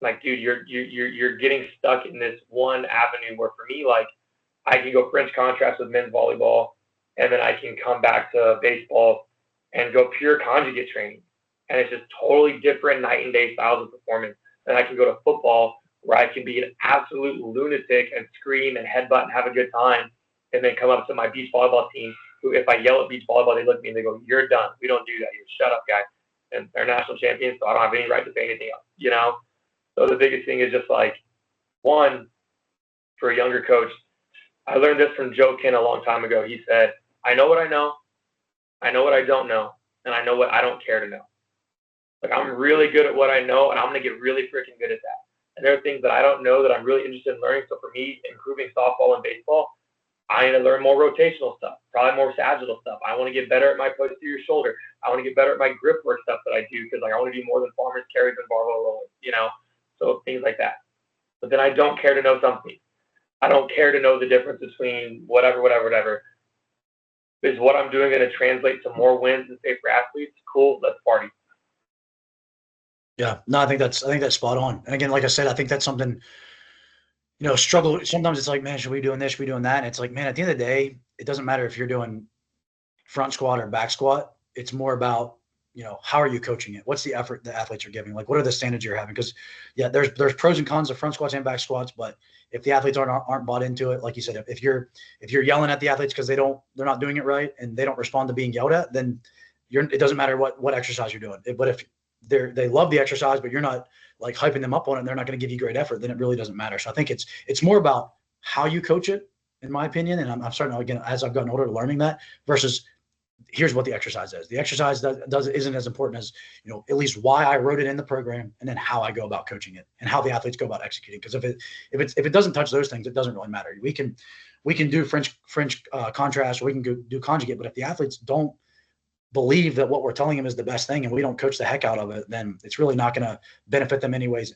Like, dude, you're getting stuck in this one avenue where for me, like, I can go French contrast with men's volleyball, and then I can come back to baseball and go pure conjugate training. And it's just totally different night and day styles of performance. And I can go to football where I can be an absolute lunatic and scream and headbutt and have a good time, and then come up to my beach volleyball team, who, if I yell at beach volleyball, they look at me and they go, you're done. We don't do that. You shut up, guy. And they're national champions, so I don't have any right to say anything else, So the biggest thing is just like, one, for a younger coach, I learned this from Joe Kin a long time ago. He said, I know what I know what I don't know, and I know what I don't care to know. Like, I'm really good at what I know, and I'm going to get really freaking good at that. And there are things that I don't know that I'm really interested in learning. So for me, improving softball and baseball, I need to learn more rotational stuff, probably more sagittal stuff. I want to get better at my posterior shoulder. I want to get better at my grip work stuff that I do, because like, I want to do more than farmers carries and barbell rolling, So things like that. But then I don't care to know something. I don't care to know the difference between whatever. Is what I'm doing going to translate to more wins and safer athletes? Cool, let's party. Yeah, no, I think that's spot on. And again, like I said, I think that's something, struggle. Sometimes it's like, man, should we be doing this? Should we be doing that? And it's like, man, at the end of the day, it doesn't matter if you're doing front squat or back squat. It's more about, how are you coaching it? What's the effort the athletes are giving? Like, what are the standards you're having? Because yeah, there's pros and cons of front squats and back squats, but if the athletes aren't bought into it, like you said, if you're yelling at the athletes because they're not doing it right and they don't respond to being yelled at, then it doesn't matter what exercise you're doing. But if they love the exercise, but you're not like hyping them up on it, and they're not going to give you great effort, then it really doesn't matter. So I think it's more about how you coach it, in my opinion. And I'm starting to, again, as I've gotten older, learning that versus here's what the exercise is. The exercise isn't as important as, at least why I wrote it in the program, and then how I go about coaching it and how the athletes go about executing. Because if it doesn't touch those things, it doesn't really matter. We can do French contrast, or we can do conjugate, but if the athletes don't believe that what we're telling them is the best thing and we don't coach the heck out of it, then it's really not going to benefit them anyways,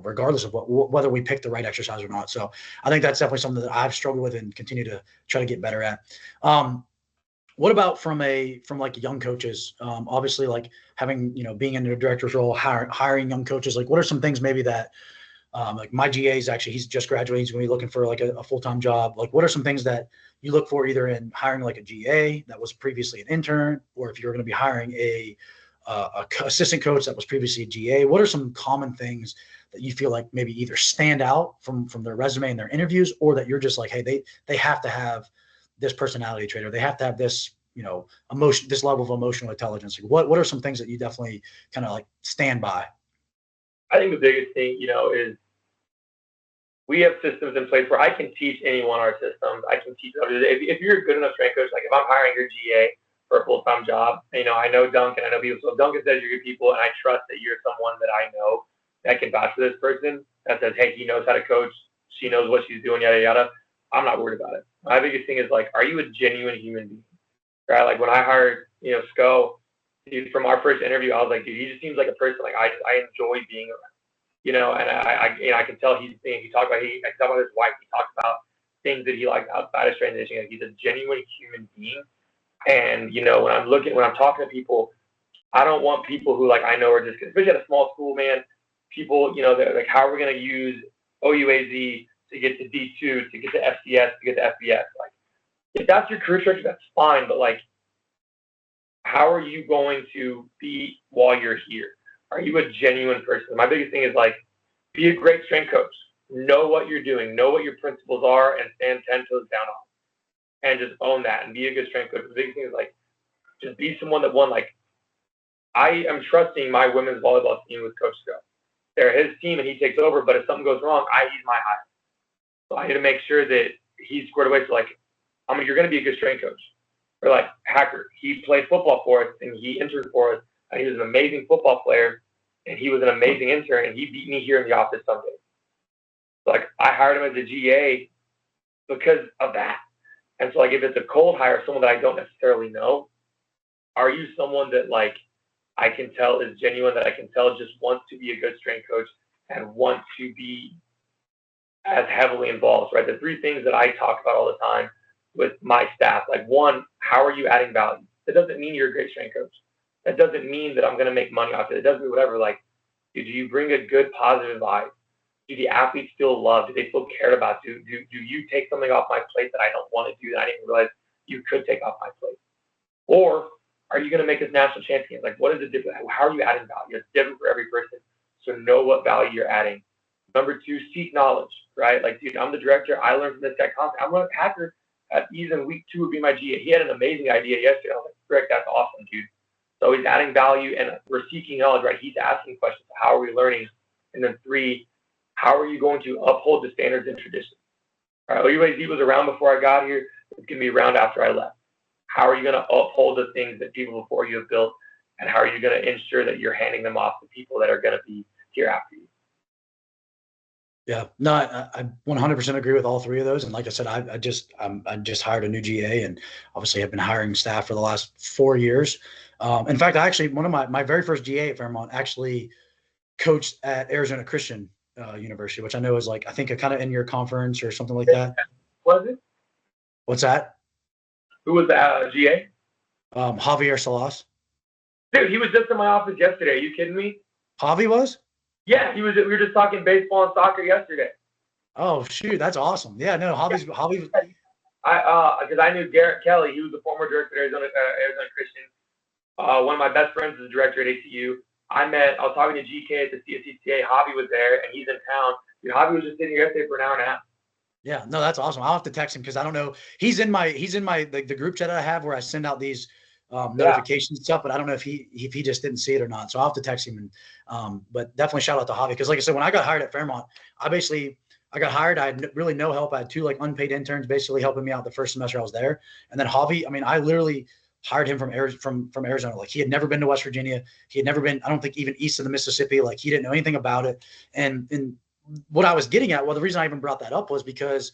regardless of whether we pick the right exercise or not. So I think that's definitely something that I've struggled with and continue to try to get better at. What about from like young coaches? Obviously, like having, being in a director's role, hiring young coaches, like what are some things maybe that, like my GA is actually, he's just graduating. He's going to be looking for like a full-time job. Like, what are some things that you look for either in hiring like a GA that was previously an intern, or if you're going to be hiring a assistant coach that was previously a GA? What are some common things that you feel like maybe either stand out from their resume and their interviews, or that you're just like, hey, they have to have this personality trait, or they have to have this, emotion, this level of emotional intelligence? What are some things that you definitely kind of like stand by? I think the biggest thing, is we have systems in place where I can teach anyone our systems. I can teach others. If you're a good enough strength coach, like if I'm hiring your GA for a full-time job, I know Duncan, I know people. So if Duncan says you're good people, and I trust that you're someone that I know that can vouch for this person, that says, hey, he knows how to coach, she knows what she's doing, yada, yada, I'm not worried about it. My biggest thing is, like, are you a genuine human being? Right? Like when I hired, Sco, dude, from our first interview, I was like, dude, he just seems like a person like I enjoy being around. And I can tell he talked about his wife. He talked about things that he likes outside of transition. Like, he's a genuine human being. And when I'm talking to people, I don't want people who, like, I know are just, especially at a small school, man. People, they're like, how are we going to use OUAZ to get to D2, to get to FCS, to get to FBS? Like, if that's your career structure, that's fine. But, like, how are you going to be while you're here? Are you a genuine person? My biggest thing is, like, be a great strength coach. Know what you're doing. Know what your principles are, and stand 10 toes down on it. And just own that and be a good strength coach. The biggest thing is, like, just be someone that won. Like, I am trusting my women's volleyball team with Coach Sco. They're his team, and he takes over. But if something goes wrong, he's my hire. So I need to make sure that he's squared away. So, like, you're going to be a good strength coach. Or like Hacker, he played football for us, and he interned for us, and he was an amazing football player, and he was an amazing intern, and he beat me here in the office someday. So, like, I hired him as a GA because of that. And so, like, if it's a cold hire, someone that I don't necessarily know, are you someone that, like, I can tell is genuine, that I can tell just wants to be a good strength coach and wants to be as heavily involved, right? The three things that I talk about all the time with my staff, like, one, how are you adding value? That doesn't mean you're a great strength coach. That doesn't mean that I'm going to make money off it. It doesn't mean whatever. Like, do you bring a good positive vibe? Do the athletes feel loved? Do they feel cared about? Do you take something off my plate that I don't want to do, that I didn't realize you could take off my plate? Or are you going to make us national champions? Like, what is the difference? How are you adding value? It's different for every person. So know what value you're adding. Number two, seek knowledge, right? Like, dude, I'm the director. I learned from this guy constantly. I'm a hacker. He's in week 2 would be my GA. He had an amazing idea yesterday. I was like, Greg, that's awesome, dude. So he's adding value, and we're seeking knowledge, right? He's asking questions. How are we learning? And then 3, how are you going to uphold the standards and traditions? All right, OUAZ was around before I got here. It's going to be around after I left. How are you going to uphold the things that people before you have built? And how are you going to ensure that you're handing them off to people that are going to be here after you? Yeah, no, I 100% agree with all 3 of those. And like I said, I just hired a new GA, and obviously I've been hiring staff for the last 4 years. In fact, one of my very first GA at Fairmont actually coached at Arizona Christian University, which I know is, like, I think a kind of in your conference or something like that. Was it? What's that? Who was the GA? Javier Salas. Dude, he was just in my office yesterday. Are you kidding me? Javi was? Yeah, he was. We were just talking baseball and soccer yesterday. Oh, shoot, that's awesome. Yeah, no, Javi. Because I knew Garrett Kelly. He was the former director at Arizona Christian. One of my best friends is a director at ACU. I was talking to GK at the CSCCA. Javi was there, and he's in town. Dude, Javi was just sitting here yesterday for an hour and a half. Yeah, no, that's awesome. I'll have to text him because I don't know. He's in my the group chat I have where I send out these notifications and stuff, but I don't know if he just didn't see it or not. So I'll have to text him. And but definitely shout out to Javi, because like I said, when I got hired at Fairmont, I got hired. I had really no help. I had 2 like unpaid interns basically helping me out the first semester I was there. And then Javi, I mean, I literally hired him from Arizona. Like, he had never been to West Virginia. He had never been, I don't think, even east of the Mississippi. Like, he didn't know anything about it. And what I was getting at, well, the reason I even brought that up was because,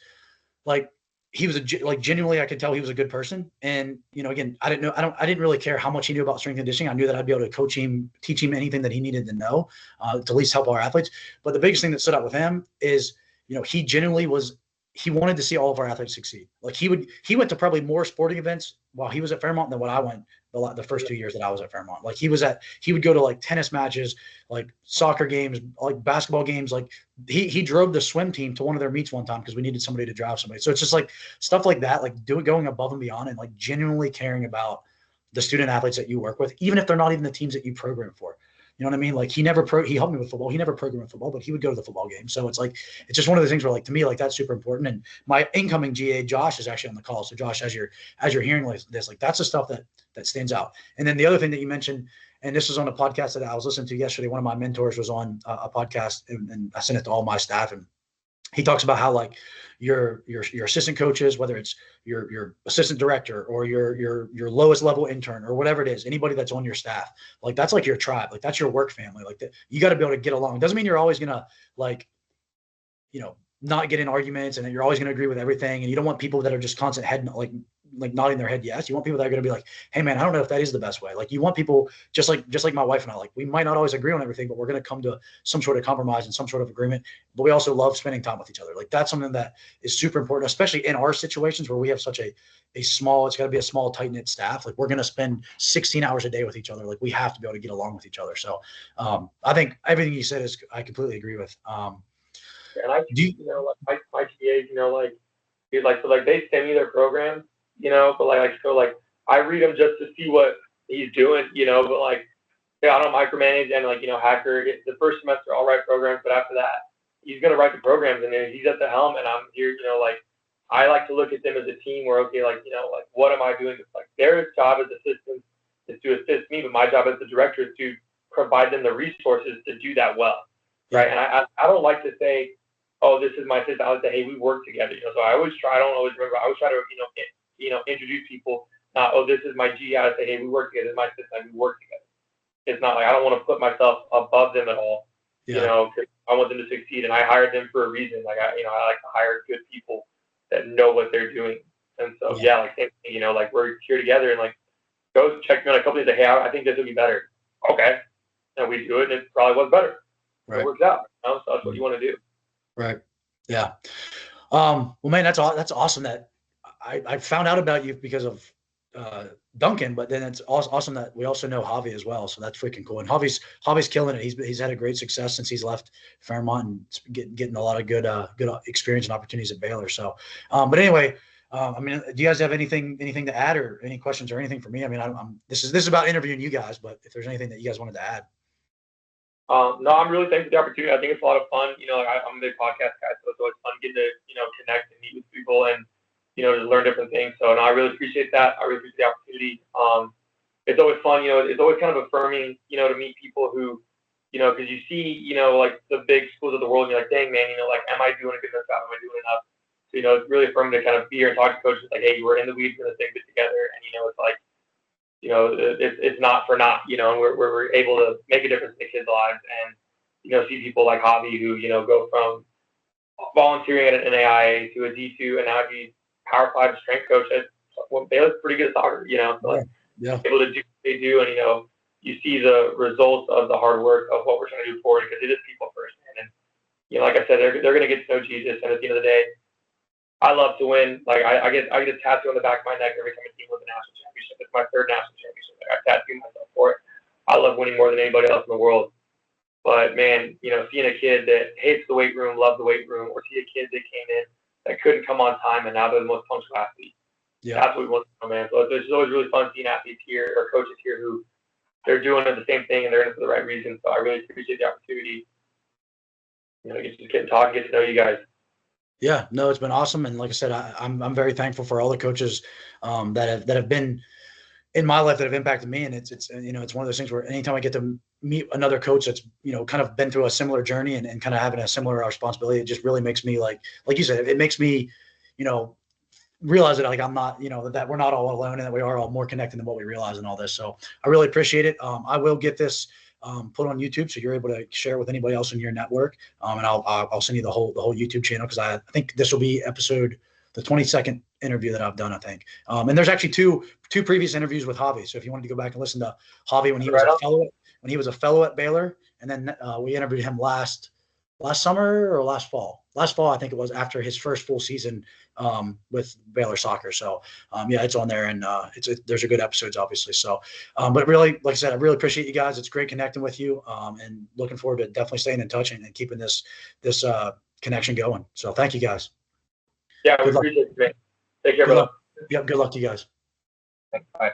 like, he was genuinely, I could tell he was a good person. And, again, I didn't really care how much he knew about strength and conditioning. I knew that I'd be able to coach him, teach him anything that he needed to know, to at least help our athletes. But the biggest thing that stood out with him is, he genuinely he wanted to see all of our athletes succeed. Like, he went to probably more sporting events while he was at Fairmont than what I went the first 2 years that I was at Fairmont. Like, he would go to like tennis matches, like soccer games, like basketball games. Like, he drove the swim team to one of their meets one time because we needed somebody to drive somebody. So it's just like stuff like that, like going above and beyond and like genuinely caring about the student athletes that you work with, even if they're not even the teams that you program for. You know what I mean? Like he helped me with football. He never programmed football, but he would go to the football game. So it's like, it's just one of those things where like, to me, like that's super important. And my incoming GA Josh is actually on the call. So Josh, as you're hearing like this, like that's the stuff that stands out. And then the other thing that you mentioned, and this was on a podcast that I was listening to yesterday. One of my mentors was on a podcast, and I sent it to all my staff, and he talks about how like your assistant coaches, whether it's your assistant director or your lowest level intern or whatever it is, anybody that's on your staff, like that's like your tribe, like that's your work family. Like that, you got to be able to get along. It doesn't mean you're always gonna like, not get in arguments and that you're always gonna agree with everything. And you don't want people that are just constant head like nodding their head yes. You want people that are going to be like, hey man, I don't know if that is the best way. Like you want people just like my wife and I, like we might not always agree on everything, but we're going to come to some sort of compromise and some sort of agreement. But we also love spending time with each other. Like that's something that is super important, especially in our situations where we have such a small, it's got to be a small, tight knit staff. Like we're going to spend 16 hours a day with each other. Like we have to be able to get along with each other. So I think everything you said I completely agree with. And I, like my TAs, like, dude, like, so like they send me their programs, but like I read them just to see what he's doing, but like, yeah, I don't micromanage and like, Hacker, the first semester I'll write programs, but after that, he's going to write the programs and then he's at the helm and I'm here, like, I like to look at them as a team where, okay, like, like what am I doing? Like their job as assistants is to assist me, but my job as the director is to provide them the resources to do that well. Right. And I don't like to say, oh, this is my assistant. I would say, hey, we work together. So I always try, I don't always remember, I always try to, introduce people. Not, oh, this is my G. I would say, hey, we work together. This is my assistant. We work together. It's not like I don't want to put myself above them at all. Because I want them to succeed, and I hired them for a reason. Like I like to hire good people that know what they're doing. And so like same thing, like we're here together, and like go check me on a couple days. Say, hey, I think this would be better. Okay, and we do it, and it probably was better. Right. It works out. So that's what you want to do. Right. Yeah. Well, man, that's awesome that I found out about you because of Duncan, but then it's awesome that we also know Javi as well. So that's freaking cool. And Javi's killing it. He's had a great success since he's left Fairmont and getting a lot of good experience and opportunities at Baylor. So, but anyway, I mean, do you guys have anything to add or any questions or anything for me? I mean, this is about interviewing you guys, but if there's anything that you guys wanted to add. No, I'm really thankful for the opportunity. I think it's a lot of fun. I'm a big podcast guy, so it's always fun getting to, connect and meet with people and, just learn different things. So no, I really appreciate that. I really appreciate the opportunity. It's always fun, it's always kind of affirming, to meet people who, because you see, like the big schools of the world, and you're like, dang man, like, am I doing a good enough job? Am I doing enough? So, it's really affirming to kind of be here and talk to coaches like, hey, we're in the weeds in this thing together. And, it's like, it's not for naught, and we're able to make a difference in the kids' lives and, see people like Javi who, go from volunteering at an AIA to a D2 and now he's Power 5 strength coach at Baylor's pretty good at soccer, so like, able to do what they do. And, you see the results of the hard work of what we're trying to do forward because it is people first, man. And, like I said, they're going to get to know Jesus. And at the end of the day, I love to win. Like I get a tattoo on the back of my neck every time a team wins a national championship. It's my third national championship. I tattoo myself for it. I love winning more than anybody else in the world. But man, seeing a kid that hates the weight room, loves the weight room, or see a kid that came in that couldn't come on time and now they're the most punctual athlete. Yeah. That's what we want to know, man. So it's always really fun seeing athletes here or coaches here who they're doing the same thing and they're in it for the right reason. So I really appreciate the opportunity. Just get to talk, get to know you guys. Yeah, no, it's been awesome. And like I said, I'm very thankful for all the coaches that have been in my life that have impacted me. And it's one of those things where anytime I get to meet another coach that's, kind of been through a similar journey and kind of having a similar responsibility, it just really makes me like you said, it makes me, realize that like I'm not, that we're not all alone and that we are all more connected than what we realize in all this. So I really appreciate it. I will get this put on YouTube so you're able to share it with anybody else in your network. And I'll send you the whole YouTube channel because I think this will be the 22nd interview that I've done, I think. And there's actually two previous interviews with Javi. So if you wanted to go back and listen to Javi when he was a fellow at Baylor, and then we interviewed him last summer or last fall, I think it was, after his first full season with Baylor soccer. So it's on there, and there's a good episodes, obviously. So, but really, like I said, I really appreciate you guys. It's great connecting with you, and looking forward to definitely staying in touch and keeping this connection going. So thank you guys. Yeah, we appreciate it, man. Take care, brother. Yep, good luck to you guys. Thanks. Bye.